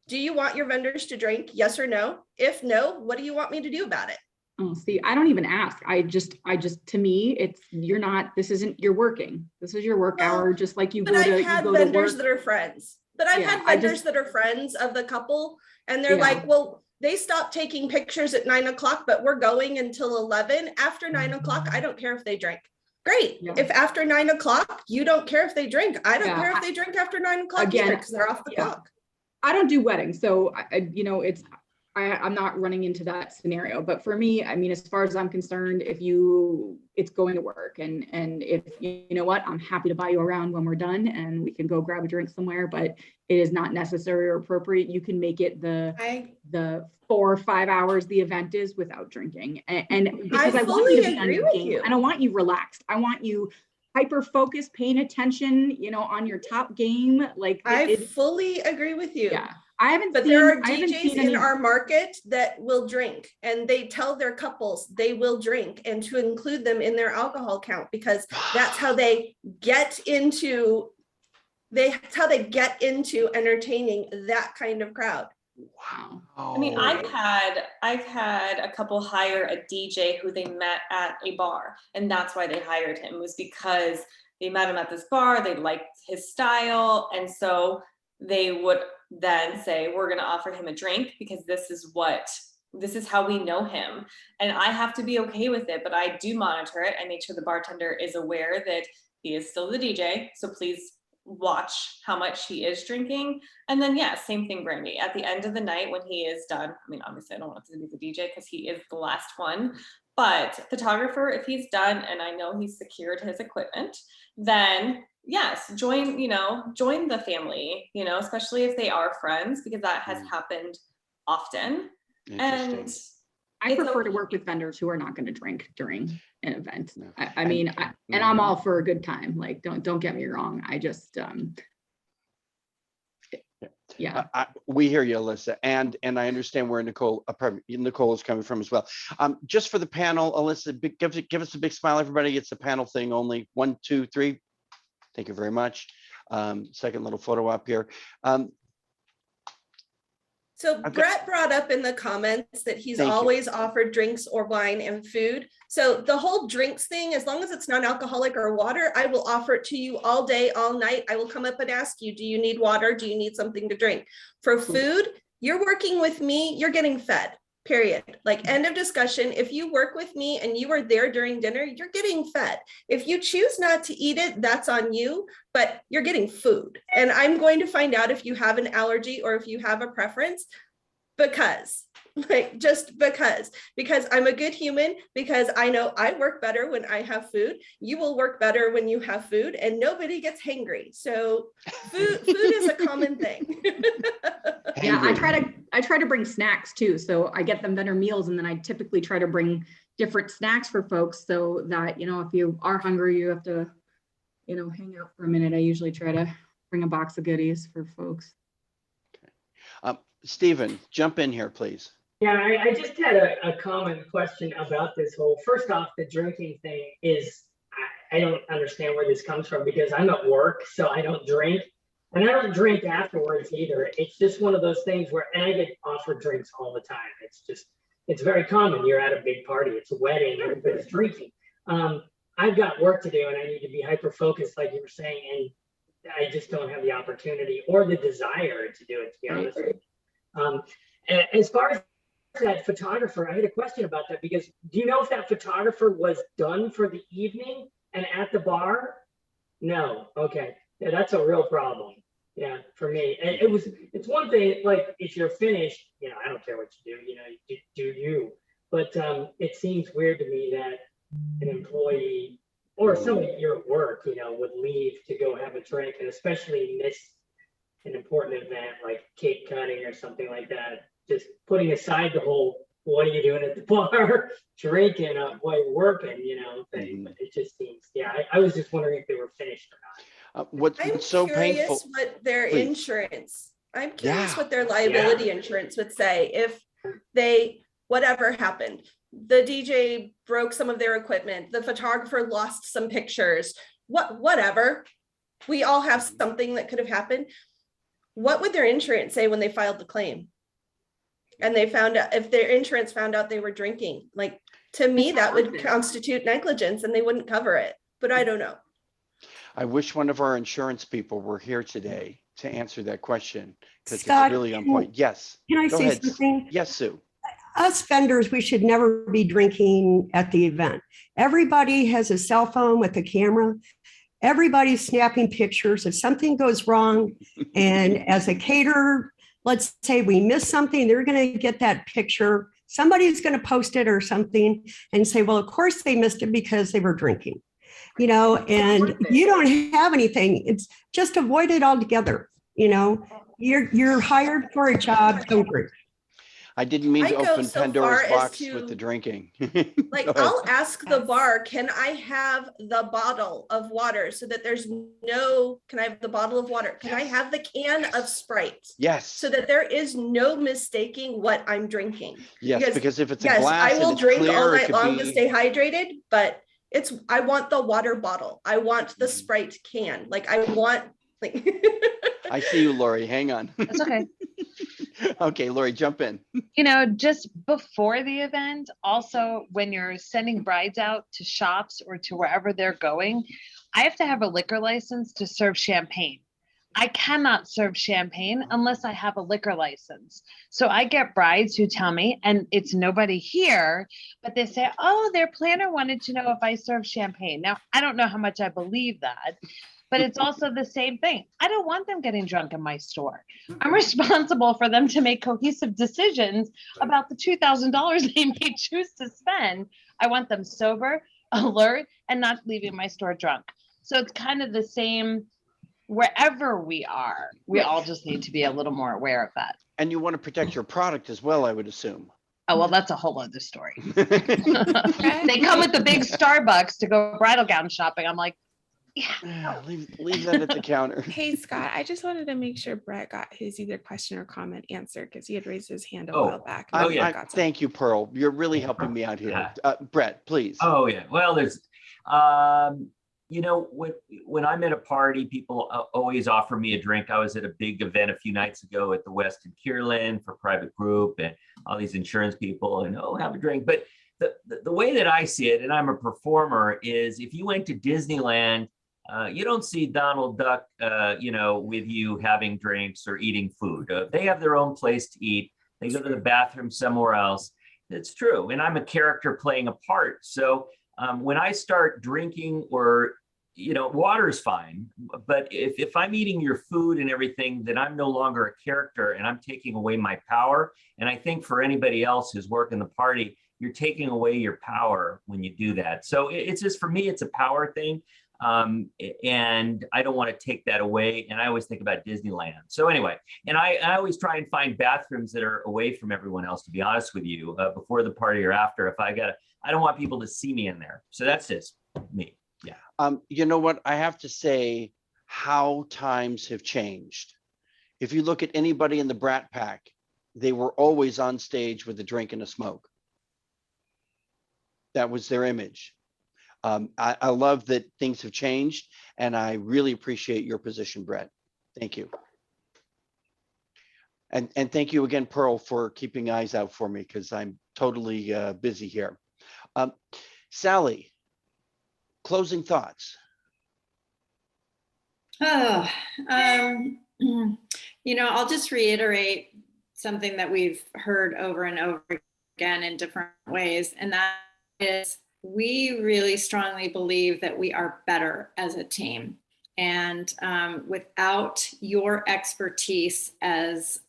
do you want your vendors to drink? Yes or no? If no, what do you want me to do about it? Oh, see, I don't even ask. I just, to me, you're working. This is your work Well, hour, just like you But go I've to, had you go to vendors work. that are friends. But I've Yeah, had vendors that are friends of the couple, and they're Yeah. like, well, they stopped taking pictures at 9 o'clock, but we're going until 11. After 9 o'clock, I don't care if they drink. Great. Yeah. If after 9 o'clock, you don't care if they drink. I don't Yeah. care if they drink after 9 o'clock Again, either, because they're off the yeah. clock. I don't do weddings, so I'm not running into that scenario. But for me, I mean, as far as I'm concerned, it's going to work, and if you know what, I'm happy to buy you around when we're done, and we can go grab a drink somewhere. But it is not necessary or appropriate. You can make it the 4 or 5 hours the event is without drinking, and because I want you to be on your game. I don't want you relaxed. I want you hyper focused, paying attention, on your top game. Like I fully agree with you. Yeah. There are DJs in our market that will drink, and they tell their couples they will drink and to include them in their alcohol count, because that's how they get into entertaining that kind of crowd. Wow. I mean, I've had a couple hire a DJ who they met at a bar, and that's why they hired him, was because they met him at this bar, they liked his style, and so they would then say, we're going to offer him a drink because this is how we know him. And I have to be okay with it, but I do monitor it. I make sure the bartender is aware that he is still the DJ. So please watch how much he is drinking. And then, yeah, same thing, Brandy. At the end of the night when he is done, I mean, obviously I don't want to be the DJ because he is the last one, but photographer, if he's done and I know he's secured his equipment, then yes, join the family, especially if they are friends, because that has happened often. And I prefer to work with vendors who are not going to drink during an event. I mean, I'm all for a good time. Like, don't get me wrong. I just, yeah. We hear you, Alyssa, and I understand where Nicole is coming from as well. Just for the panel, Alyssa, give us a big smile, everybody. It's a panel thing only. 1, 2, 3. Thank you very much. Second little photo up here. So Brett brought up in the comments that he's always offered drinks or wine and food. So the whole drinks thing, as long as it's non-alcoholic or water, I will offer it to you all day, all night. I will come up and ask you, do you need water? Do you need something to drink? For food, you're working with me, you're getting fed, period. Like, end of discussion. If you work with me and you are there during dinner, you're getting fed. If you choose not to eat it, that's on you, but you're getting food. And I'm going to find out if you have an allergy or if you have a preference, because I'm a good human, because I know I work better when I have food. You will work better when you have food, and nobody gets hangry. So food is a common thing. Yeah, I try to bring snacks too. So I get them vendor meals, and then I typically try to bring different snacks for folks, so that, if you are hungry, you have to, hang out for a minute. I usually try to bring a box of goodies for folks. Stephen, jump in here, please. Yeah, I just had a common question about this whole, first off, the drinking thing is, I don't understand where this comes from, because I'm at work, so I don't drink. And I don't drink afterwards either. It's just one of those things where, and I get offered drinks all the time. It's very common. You're at a big party, it's a wedding, everybody's drinking. I've got work to do, and I need to be hyper focused, like you were saying, and I just don't have the opportunity or the desire to do it, to be honest with you. As far as that photographer, I had a question about that, because do you know if that photographer was done for the evening and at the bar? No. Okay. Yeah, that's a real problem. Yeah, for me. And it's one thing, like, if you're finished, I don't care what you do, you do you. But it seems weird to me that an employee or somebody at your work, would leave to go have a drink, and especially miss an important event like cake cutting or something like that. Just putting aside the whole, what are you doing at the bar, drinking while you're working, thing. But it just seems, I was just wondering if they were finished or not. What's so painful? What their insurance, I'm curious what their liability insurance would say if they, whatever happened, the DJ broke some of their equipment, the photographer lost some pictures, whatever. We all have something that could have happened. what would their insurance say when they filed the claim? And they found out, if their insurance found out they were drinking, like, to me, that would constitute negligence and they wouldn't cover it, but I don't know. I wish one of our insurance people were here today to answer that question because it's Scott, really on point. Yes. Can I Go say ahead. something? Yes, Sue. Us vendors, we should never be drinking at the event. Everybody has a cell phone with a camera. Everybody's snapping pictures. If something goes wrong, and as a caterer, let's say we miss something, they're going to get that picture. Somebody's going to post it or something and say, well, of course they missed it because they were drinking, and you don't have anything. It's just avoid it altogether. You're hired for a job. Don't drink. I didn't mean to I go open so Pandora's far as box to- with the drinking. Like, Go ahead. I'll ask the bar, can I have the bottle of water so that can I have the bottle of water? Can I have the can of Sprite? Yes. So that there is no mistaking what I'm drinking. Yes, because if it's a Yes, glass I and will it's drink clear, all it night could long to be- stay hydrated, but I want the water bottle. I want the Mhm. Sprite can. Like, I want, like. I see you, Lori. Hang on. That's okay. Okay, Lori, jump in. Just before the event, also when you're sending brides out to shops or to wherever they're going, I have to have a liquor license to serve champagne. I cannot serve champagne unless I have a liquor license. So I get brides who tell me, and it's nobody here, but they say, oh, their planner wanted to know if I serve champagne. Now, I don't know how much I believe that, but it's also the same thing. I don't want them getting drunk in my store. I'm responsible for them to make cohesive decisions about the $2,000 they may choose to spend. I want them sober, alert, and not leaving my store drunk. So it's kind of the same wherever we are. We all just need to be a little more aware of that. And you want to protect your product as well, I would assume. Oh, well, that's a whole other story. They come with the big Starbucks to go bridal gown shopping. I'm like, Yeah, leave that at the counter. Hey, Scott, I just wanted to make sure Brett got his either question or comment answered because he had raised his hand a Oh. while back. Oh, yeah. Thank you, Pearl. You're really helping me out here. Yeah. Brett, please. Oh yeah. Well, there's, when I'm at a party, people always offer me a drink. I was at a big event a few nights ago at the West in Kierland for private group and all these insurance people and have a drink. But the way that I see it, and I'm a performer, is if you went to Disneyland, you don't see Donald Duck, with you having drinks or eating food. They have their own place to eat. They go to the bathroom somewhere else. It's true. And I'm a character playing a part. So when I start drinking or, water's fine. But if I'm eating your food and everything, then I'm no longer a character and I'm taking away my power. And I think for anybody else who's working the party, you're taking away your power when you do that. So it's just, for me, it's a power thing. And I don't want to take that away. And I always think about Disneyland. So anyway, and I always try and find bathrooms that are away from everyone else, to be honest with you, before the party or after. I don't want people to see me in there. So that's just me. Yeah. You know what? I have to say how times have changed. If you look at anybody in the Brat Pack, they were always on stage with a drink and a smoke. That was their image. I love that things have changed, and I really appreciate your position, Brett. Thank you. And thank you again, Pearl, for keeping eyes out for me because I'm totally busy here. Sally, closing thoughts. Oh, I'll just reiterate something that we've heard over and over again in different ways, and that is we really strongly believe that we are better as a team. And without your expertise as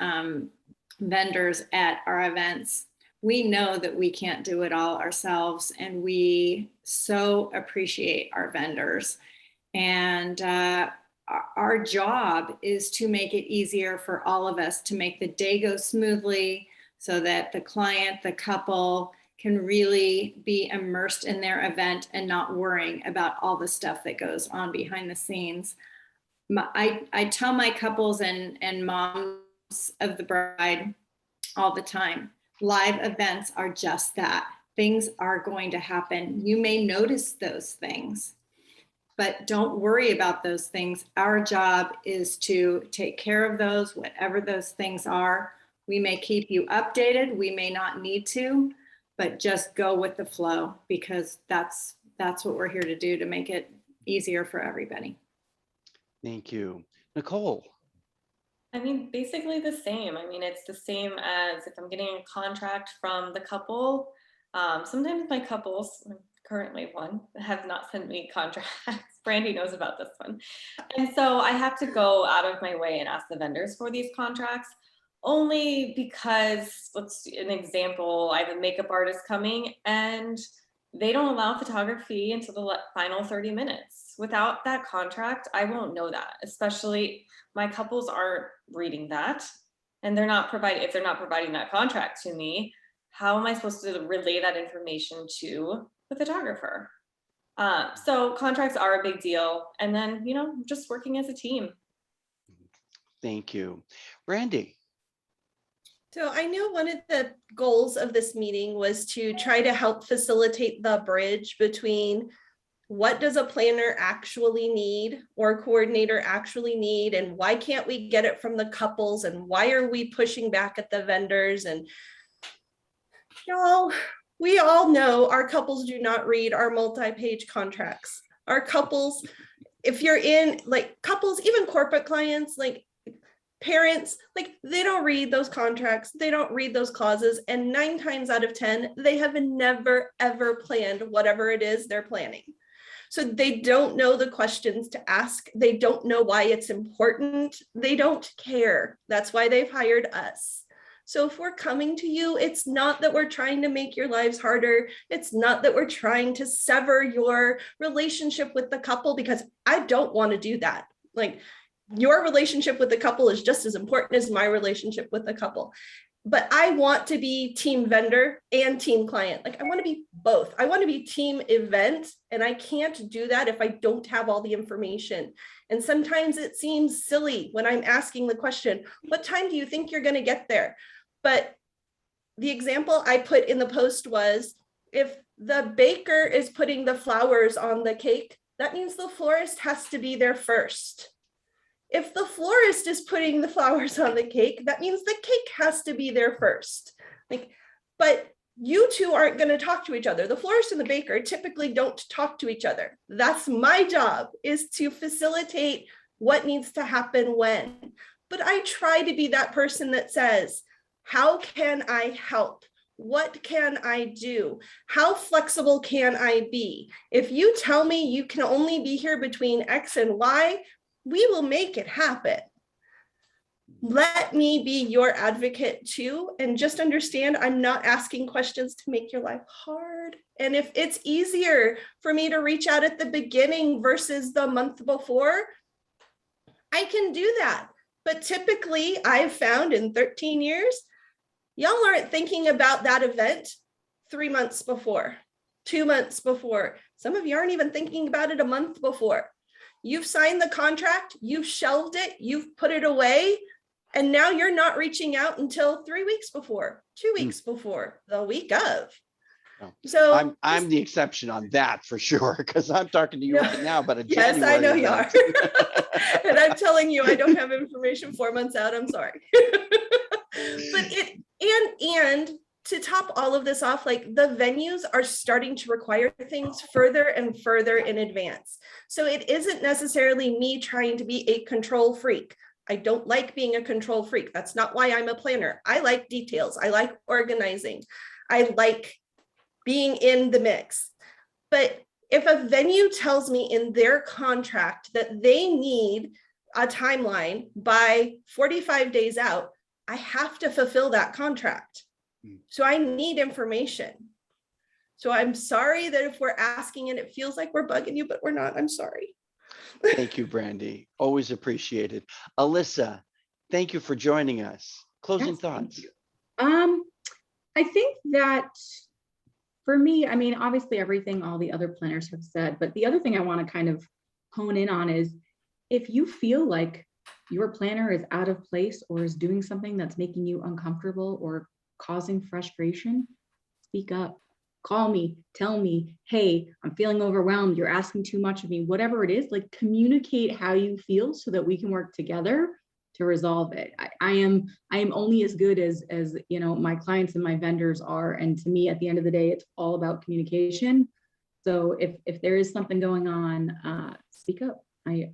vendors at our events, we know that we can't do it all ourselves. And we so appreciate our vendors. And our job is to make it easier for all of us to make the day go smoothly so that the client, the couple, can really be immersed in their event and not worrying about all the stuff that goes on behind the scenes. I tell my couples and moms of the bride all the time, live events are just that. Things are going to happen. You may notice those things. but don't worry about those things. Our job is to take care of those, whatever those things are. We may keep you updated, we may not need to, but just go with the flow, because that's what we're here to do, to make it easier for everybody. Thank you. Nicole. I mean, basically the same. I mean, it's the same as if I'm getting a contract from the couple. Sometimes my couples, currently one, have not sent me contracts. Brandy knows about this one. And so I have to go out of my way and ask the vendors for these contracts, only because, let's an example, I have a makeup artist coming and they don't allow photography until the final 30 minutes. Without that contract, I won't know that, especially my couples aren't reading that, and they're not providing, if they're not providing that contract to me, how am I supposed to relay that information to the photographer? So contracts are a big deal. And then, you know, just working as a team. Thank you. Brandy. So I know one of the goals of this meeting was to try to help facilitate the bridge between what does a planner actually need or coordinator actually need, and why can't we get it from the couples, and why are we pushing back at the vendors? And y'all, we all know our couples do not read our multi-page contracts. Our couples, if you're in like couples, even corporate clients, like parents, like they don't read those contracts, they don't read those clauses, and 9 times out of 10, they have never ever planned whatever it is they're planning. So they don't know the questions to ask. They don't know why it's important. They don't care. That's why they've hired us. So if we're coming to you, it's not that we're trying to make your lives harder. It's not that we're trying to sever your relationship with the couple, because I don't want to do that. Like, your relationship with the couple is just as important as my relationship with the couple. But I want to be team vendor and team client. Like, I want to be both. I want to be team event, and I can't do that if I don't have all the information. And sometimes it seems silly when I'm asking the question, what time do you think you're going to get there? But the example I put in the post was, if the baker is putting the flowers on the cake, that means the florist has to be there first. If the florist is putting the flowers on the cake, that means the cake has to be there first. Like, but you two aren't going to talk to each other. The florist and the baker typically don't talk to each other. That's my job, is to facilitate what needs to happen when. But I try to be that person that says, how can I help? What can I do? How flexible can I be? If you tell me you can only be here between X and Y, we will make it happen. Let me be your advocate too, and just understand I'm not asking questions to make your life hard. And if it's easier for me to reach out at the beginning versus the month before, I can do that. But typically I've found in 13 years, y'all aren't thinking about that event 3 months before, 2 months before. Some of you aren't even thinking about it a month before. You've signed the contract, you've shelved it, you've put it away, and now you're not reaching out until 3 weeks before, 2 weeks before, the week of. No. So I'm the exception on that for sure, because I'm talking to you right now about a yes, January I know you event. are. And I'm telling you, I don't have information 4 months out. I'm sorry. But and to top all of this off, like, the venues are starting to require things further and further in advance. So it isn't necessarily me trying to be a control freak. I don't like being a control freak. That's not why I'm a planner. I like details. I like organizing. I like being in the mix. But if a venue tells me in their contract that they need a timeline by 45 days out, I have to fulfill that contract. So I need information. So I'm sorry that if we're asking and it feels like we're bugging you, but we're not. I'm sorry. Thank you, Brandy. Always appreciated. Alyssa, thank you for joining us. Closing thoughts. I think that for me, I mean, obviously everything all the other planners have said, but the other thing I want to kind of hone in on is, if you feel like your planner is out of place or is doing something that's making you uncomfortable or causing frustration, speak up. call me, tell me, hey, I'm feeling overwhelmed, you're asking too much of me, whatever it is, like communicate how you feel so that we can work together to resolve it. I am only as good as you know, my clients and my vendors are. And to me, at the end of the day, it's all about communication. So if there is something going on, speak up. I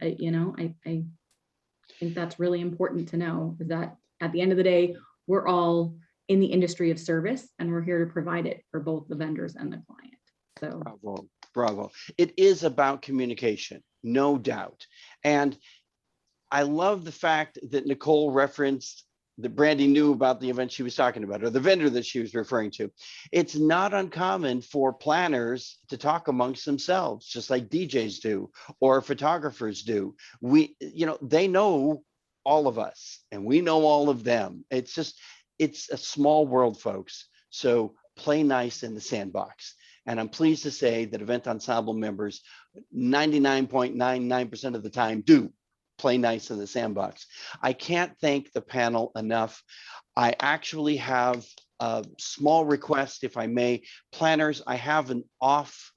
think that's really important to know, is that at the end of the day, we're all in the industry of service and we're here to provide it for both the vendors and the client. So Bravo, bravo. It is about communication, no doubt. And I love the fact that Nicole referenced that Brandy knew about the event she was talking about, or the vendor that she was referring to. It's not uncommon for planners to talk amongst themselves, just like DJs do, or photographers do. They know all of us and we know all of them. It's a small world, folks. So play nice in the sandbox. And I'm pleased to say that Event Ensemble members 99.99% of the time do play nice in the sandbox. I can't thank the panel enough. I actually have a small request, if I may. Planners, I have an off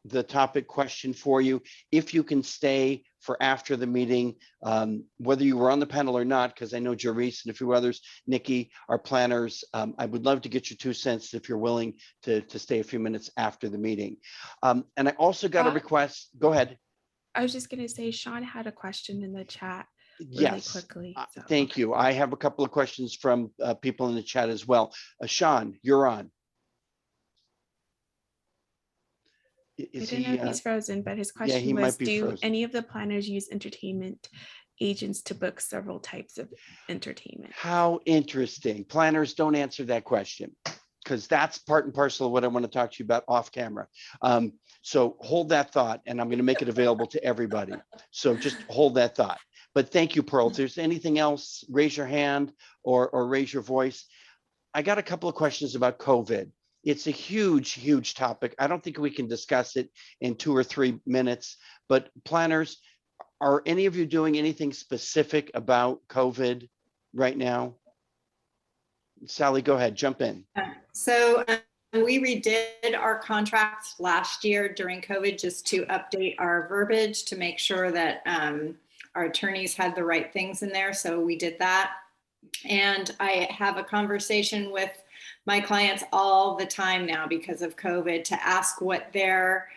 the topic question for you. If you can stay for after the meeting, whether you were on the panel or not, because I know Jerice and a few others, Nikki, are planners. I would love to get your 2 cents if you're willing to stay a few minutes after the meeting. And I also got a request. Go ahead. I was just going to say, Sean had a question in the chat really Yes, quickly. So, thank okay. you. I have a couple of questions from people in the chat as well. Sean, you're on. I don't know if he's frozen, but his question he was, might be do frozen. any of the planners use entertainment agents to book several types of entertainment? How interesting. Planners, don't answer that question, because that's part and parcel of what I want to talk to you about off camera. So hold that thought, and I'm going to make it available to everybody. So just hold that thought. But thank you, Pearl. If there's anything else, raise your hand or raise your voice. I got a couple of questions about COVID. It's a huge, huge topic. I don't think we can discuss it in 2 or 3 minutes, but planners, are any of you doing anything specific about COVID right now? Sally, go ahead, jump in. So we redid our contracts last year during COVID just to update our verbiage to make sure that our attorneys had the right things in there. So we did that. And I have a conversation with my clients all the time now because of COVID to ask what their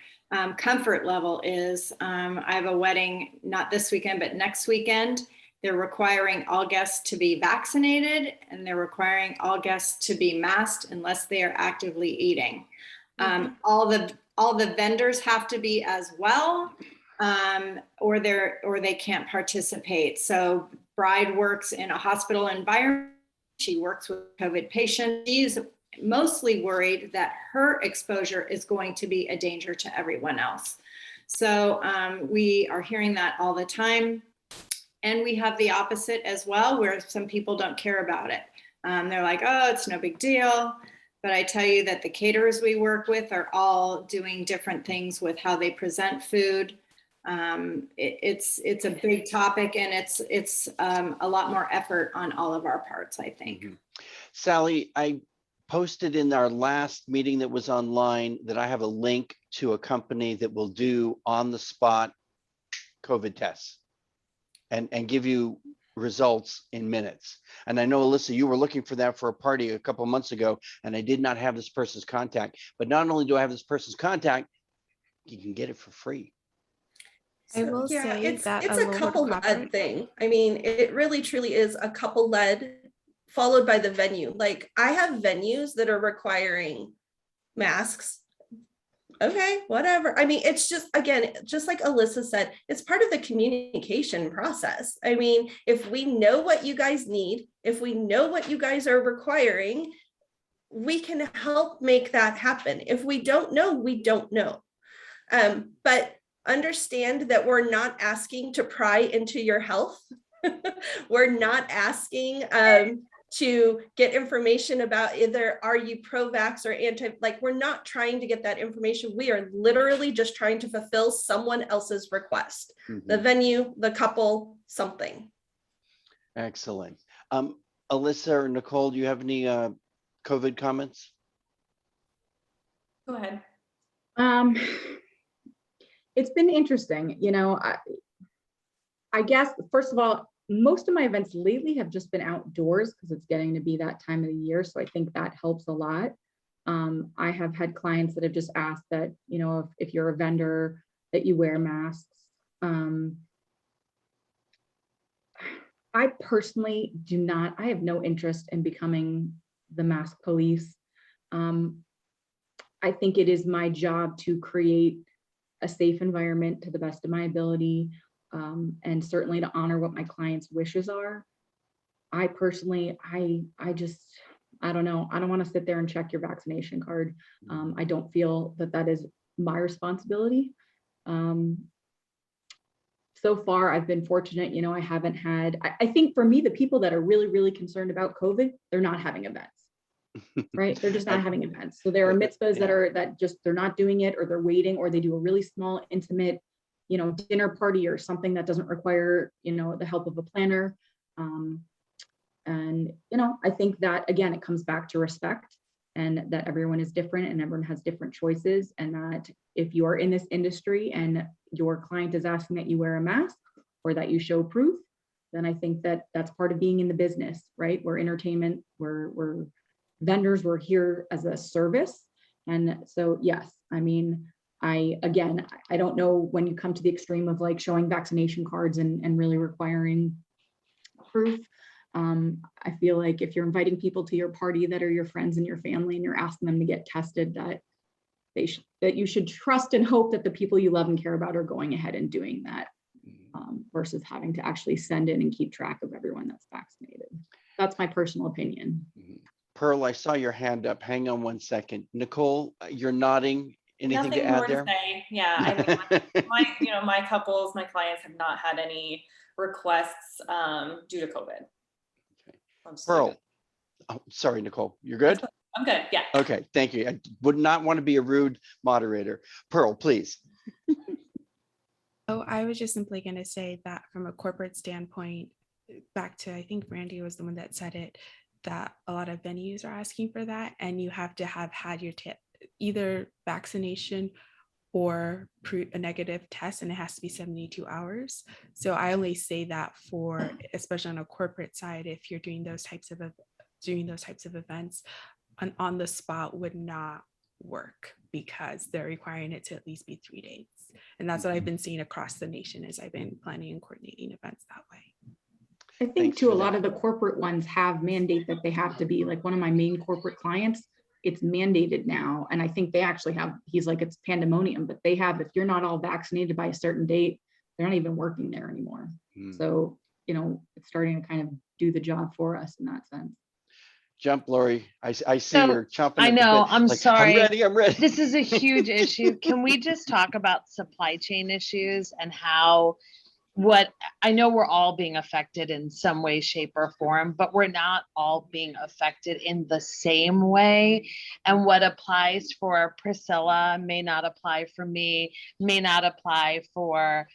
comfort level is. I have a wedding, not this weekend, but next weekend. They're requiring all guests to be vaccinated, and they're requiring all guests to be masked unless they are actively eating. All the vendors have to be as well, or they can't participate. So bride works in a hospital environment. She works with COVID patients. She's mostly worried that her exposure is going to be a danger to everyone else. So we are hearing that all the time. And we have the opposite as well, where some people don't care about it. They're like, oh, it's no big deal. But I tell you that the caterers we work with are all doing different things with how they present food. It's a big topic, and it's a lot more effort on all of our parts, I think. Mm-hmm. Sally, I posted in our last meeting that was online that I have a link to a company that will do on the spot COVID tests and give you results in minutes. And I know, Alyssa, you were looking for that for a party a couple of months ago, and I did not have this person's contact. But not only do I have this person's contact, you can get it for free. I will say it's that a couple led thing. I mean, it really truly is a couple led followed by the venue. Like, I have venues that are requiring masks. Okay, whatever. I mean, it's just, again, just like Alyssa said, it's part of the communication process. I mean, if we know what you guys need, if we know what you guys are requiring, we can help make that happen. If we don't know, we don't know. But understand that we're not asking to pry into your health. We're not asking to get information about either are you pro-vax or anti, like, we're not trying to get that information. We are literally just trying to fulfill someone else's request. Mm-hmm. The venue, the couple, something. Excellent. Alyssa or Nicole, do you have any COVID comments? Go ahead. It's been interesting. I guess, first of all, most of my events lately have just been outdoors because it's getting to be that time of the year. So I think that helps a lot. I have had clients that have just asked that, if you're a vendor, that you wear masks. I personally I have no interest in becoming the mask police. I think it is my job to create a safe environment to the best of my ability, and certainly to honor what my clients' wishes are. I personally, I don't know. I don't want to sit there and check your vaccination card. I don't feel that is my responsibility. So far, I've been fortunate. I haven't had, I think for me, the people that are really, really concerned about COVID, they're not having events. Right? They're just not having events. So there are mitzvahs they're not doing it, or they're waiting, or they do a really small, intimate, dinner party or something that doesn't require, the help of a planner. And, I think that, again, it comes back to respect, and that everyone is different and everyone has different choices. And that if you are in this industry and your client is asking that you wear a mask or that you show proof, then I think that that's part of being in the business, right? We're entertainment, we're vendors, we're here as a service. And so, yes, I mean, I don't know when you come to the extreme of like showing vaccination cards and really requiring proof. I feel like if you're inviting people to your party that are your friends and your family, and you're asking them to get tested, that you should trust and hope that the people you love and care about are going ahead and doing that, versus having to actually send in and keep track of everyone that's vaccinated. That's my personal opinion. Pearl, I saw your hand up. Hang on one second. Nicole, you're nodding. Anything to add there? Say. Yeah, I mean, my couples, my clients have not had any requests due to COVID. Pearl, sorry, Nicole, you're good? I'm good, yeah. Okay, thank you. I would not want to be a rude moderator. Pearl, please. Oh, I was just simply going to say that from a corporate standpoint, back to, I think Brandy was the one that said it, that a lot of venues are asking for that, and you have to have had your either vaccination or a negative test, and it has to be 72 hours. So I only say that for, especially on a corporate side, if you're doing those types of events, an on the spot would not work, because they're requiring it to at least be 3 days. And that's what I've been seeing across the nation as I've been planning and coordinating events that way. I think too, a lot of the corporate ones have mandate that they have to be, like one of my main corporate clients, it's mandated now. And I think they actually have, he's like, it's pandemonium, but they have, if you're not all vaccinated by a certain date, they're not even working there anymore. So, it's starting to kind of do the job for us in that sense. Jump, Lori. I see you're chomping. I know, I'm like, sorry. I'm ready. This is a huge issue. Can we just talk about supply chain issues and how, I know we're all being affected in some way, shape, or form, but we're not all being affected in the same way. And what applies for Priscilla may not apply for me, may not apply for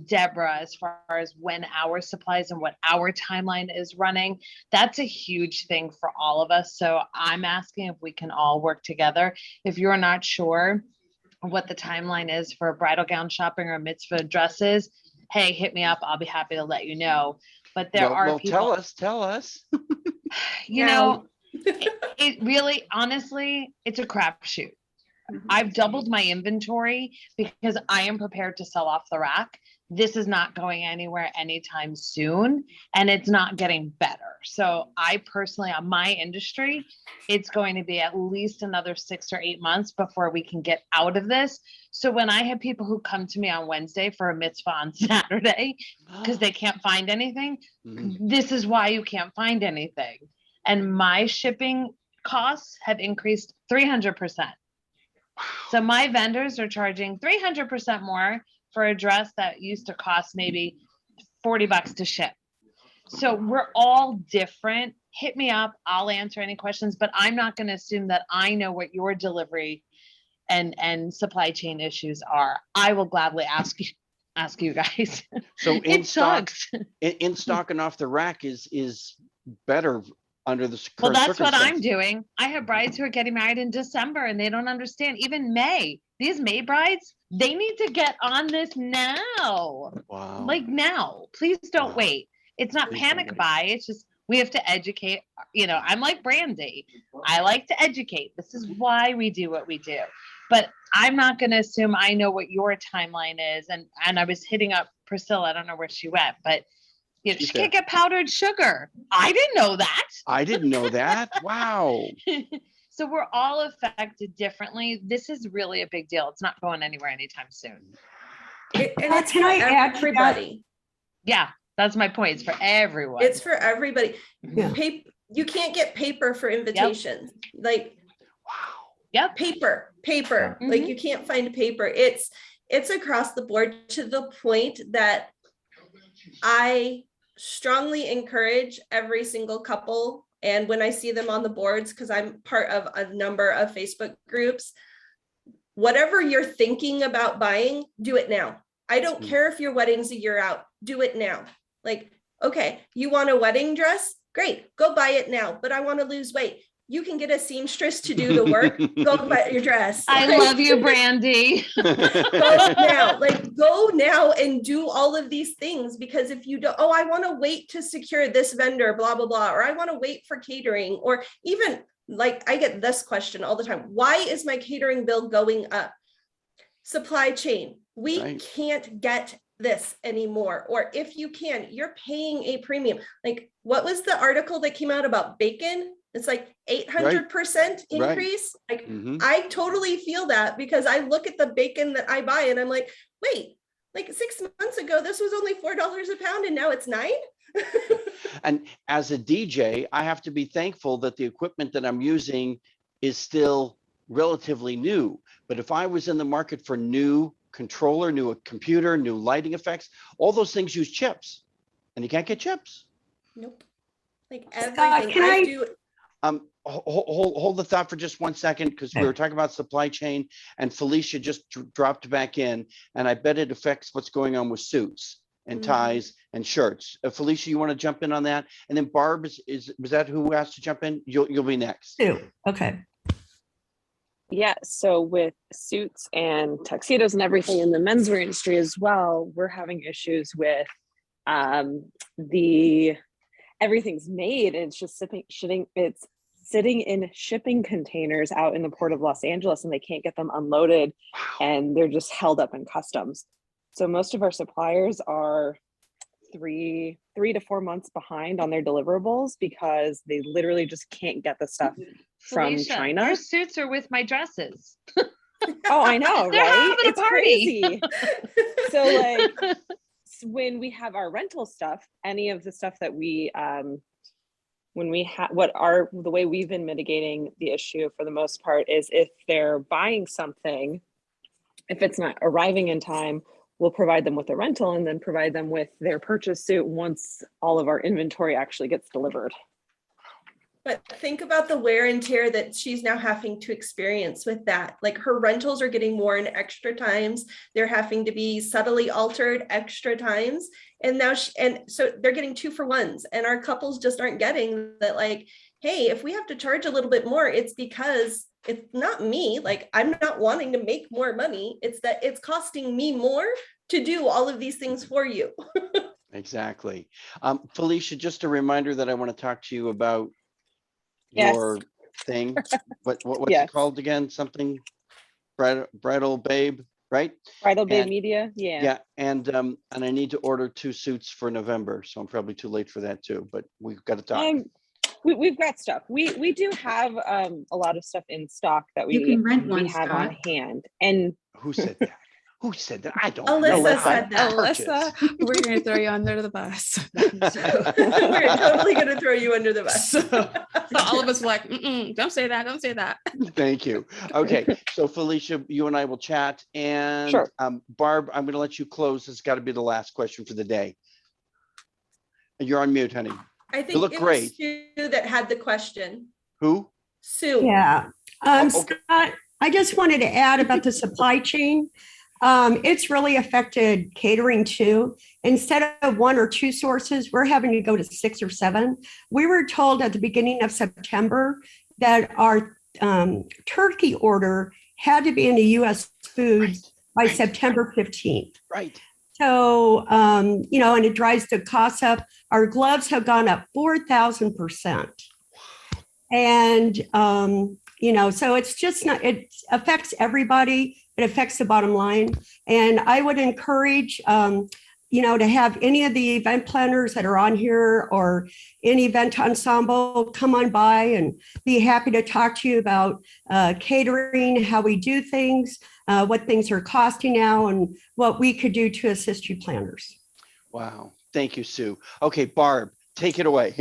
Deborah, as far as when our supplies and what our timeline is running. That's a huge thing for all of us. So I'm asking if we can all work together. If you're not sure what the timeline is for bridal gown shopping or mitzvah dresses, hey, hit me up. I'll be happy to let you know. But there are people. Tell us. It really, honestly, it's a crapshoot. I've doubled my inventory because I am prepared to sell off the rack. This is not going anywhere anytime soon, and it's not getting better. So I personally, on my industry, it's going to be at least another 6 or 8 months before we can get out of this. So when I have people who come to me on Wednesday for a mitzvah on Saturday because they can't find anything, this is why you can't find anything. And my shipping costs have increased 300%. So my vendors are charging 300% more for a dress that used to cost maybe $40 to ship. So we're all different. Hit me up. I'll answer any questions, but I'm not going to assume that I know what your delivery and supply chain issues are. I will gladly ask you guys. So in stock and off the rack is better under the Well, current that's what I'm circumstances. doing. I have brides who are getting married in December and they don't understand. Even May, these May brides, they need to get on this now. Wow. Like now. Please don't Wow. wait. It's not Please don't panic wait. buy. It's just we have to educate. You know, I'm like Brandy. I like to educate. This is why we do what we do. But I'm not going to assume I know what your timeline is. And I was hitting up Priscilla. I don't know where she went, but you know, She's she there. can't get powdered sugar. I didn't know that. I didn't know that. Wow. So we're all affected differently. This is really a big deal. It's not going anywhere anytime soon. And it's Can for I add to that? everybody. Yeah, that's my point. It's for everyone. It's for everybody. Yeah. You can't get paper for invitations. Like Yep. paper, Yeah. like you can't find paper. It's across the board to the point that I strongly encourage every single couple. And when I see them on the boards, because I'm part of a number of Facebook groups, whatever you're thinking about buying, do it now. I don't care if your wedding's a year out, do it now. Like, okay, you want a wedding dress? Great, go buy it now. But I want to lose weight. You can get a seamstress to do the work. Go buy your dress. I love you, Brandy. Go now and do all of these things, because if you don't, I want to wait to secure this vendor, blah, blah, blah, or I want to wait for catering, or even like I get this question all the time. Why is my catering bill going up? Supply chain. We can't get this anymore. Or if you can, you're paying a premium. Like, what was the article that came out about bacon? It's like 800% increase. Like, I totally feel that, because I look at the bacon that I buy and I'm like, wait, like 6 months ago, this was only $4 a pound and now it's $9. And as a DJ, I have to be thankful that the equipment that I'm using is still relatively new. But if I was in the market for new controller, new computer, new lighting effects, all those things use chips, and you can't get chips. Nope. Like everything Hold the thought for just 1 second, because we were talking about supply chain, and Felicia just dropped back in, and I bet it affects what's going on with suits and ties and shirts. Felicia, you want to jump in on that? And then Barb, was that who asked to jump in? You'll be next. Okay. Yeah, so with suits and tuxedos and everything in the menswear industry as well, we're having issues with everything's made and it's just sitting in shipping containers out in the port of Los Angeles, and they can't get them unloaded. Wow. And they're just held up in customs. So most of our suppliers are 3 to 4 months behind on their deliverables because they literally just can't get the stuff from Felicia, China. Your suits are with my dresses. Oh, I know, They're right? having a party. Crazy. So like when we have our rental stuff, any of the stuff that we when we have the way we've been mitigating the issue for the most part is if they're buying something, if it's not arriving in time, we'll provide them with a rental and then provide them with their purchase suit once all of our inventory actually gets delivered. But think about the wear and tear that she's now having to experience with that. Like, her rentals are getting worn extra times. They're having to be subtly altered extra times. And now, so they're getting 2-for-1s, and our couples just aren't getting that. Like, hey, if we have to charge a little bit more, it's because it's not me. Like, I'm not wanting to make more money. It's that it's costing me more to do all of these things for you. Exactly. Felicia, just a reminder that I want to talk to you about Yes. your thing. What's Yes. it called again? Something Bridal Babe, right? Bridal Babe Media. Yeah. And I need to order 2 suits for November, so I'm probably too late for that too, but we've got to talk. We've got stuff. We do have a lot of stuff in stock that we can rent one, have Scott. on hand. And who said that? Who said that? I don't Alyssa know. said that. Alyssa, we're going to throw you under the bus. We're totally going to throw you under the bus. So all of us were like, don't say that. Don't say that. Thank you. Okay. So Felicia, you and I will chat. And sure. Barb, I'm going to let you close. This has got to be the last question for the day. You're on mute, honey. I think you look it great. was Sue that had the question. Who? Sue. Yeah. Okay. Scott, I just wanted to add about the supply chain. It's really affected catering too. Instead of 1 or 2 sources, we're having to go to 6 or 7. We were told at the beginning of September that our turkey order had to be in the US Foods by September 15th. Right. So, and it drives the costs up. Our gloves have gone up 4,000%. And, so it's just not, it affects everybody. It affects the bottom line. And I would encourage, to have any of the event planners that are on here or any Event Ensemble come on by and be happy to talk to you about catering, how we do things, what things are costing now, and what we could do to assist you planners. Wow. Thank you, Sue. Okay, Barb, take it away.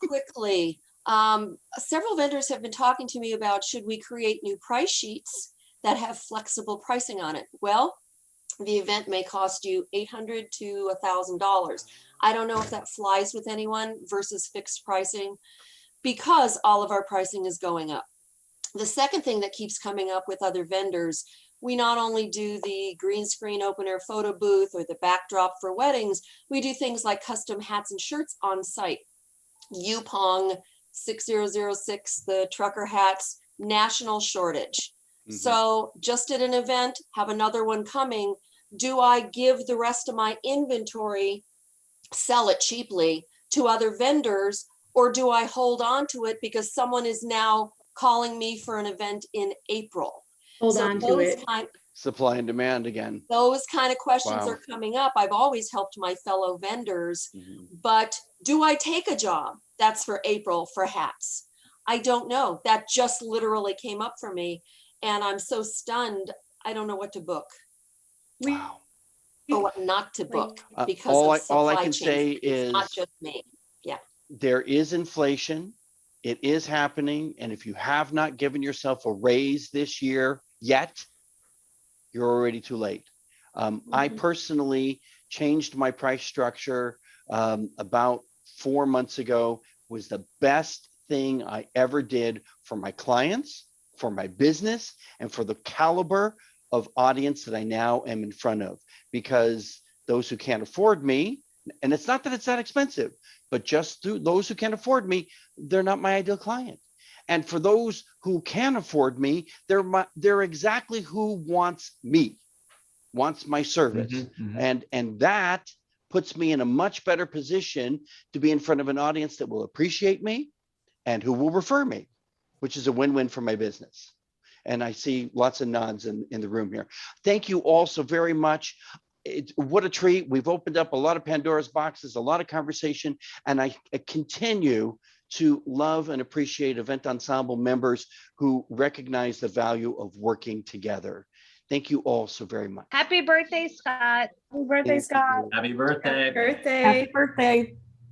Quickly, several vendors have been talking to me about, should we create new price sheets that have flexible pricing on it? Well, the event may cost you $800 to $1,000. I don't know if that flies with anyone versus fixed pricing, because all of our pricing is going up. The second thing that keeps coming up with other vendors, we not only do the green screen open air photo booth or the backdrop for weddings, we do things like custom hats and shirts on site. Yupong 6006, the trucker hats, national shortage. So just at an event, have another one coming. Do I give the rest of my inventory, sell it cheaply to other vendors, or do I hold on to it because someone is now calling me for an event in April? Hold on to it. Supply and demand again. Those kind of questions Wow. are coming up. I've always helped my fellow vendors, but do I take a job that's for April for hats? I don't know. That just literally came up for me, and I'm so stunned. I don't know what to book. Wow. Or what not to book because all of supply I can chain. say It's is not just me. Yeah. There is inflation. It is happening. And if you have not given yourself a raise this year yet, you're already too late. I personally changed my price structure about 4 months ago. It was the best thing I ever did for my clients, for my business, and for the caliber of audience that I now am in front of, because those who can't afford me, and it's not that it's that expensive, but just through those who can't afford me, they're not my ideal client. And for those who can afford me, they're exactly who wants me, wants my service. And that puts me in a much better position to be in front of an audience that will appreciate me and who will refer me, which is a win-win for my business. And I see lots of nods in the room here. Thank you all so very much. What a treat. We've opened up a lot of Pandora's boxes, a lot of conversation, and I continue to love and appreciate Event Ensemble members who recognize the value of working together. Thank you all so very much. Happy birthday, Scott. Happy birthday, Scott. Happy birthday. Birthday. Happy birthday.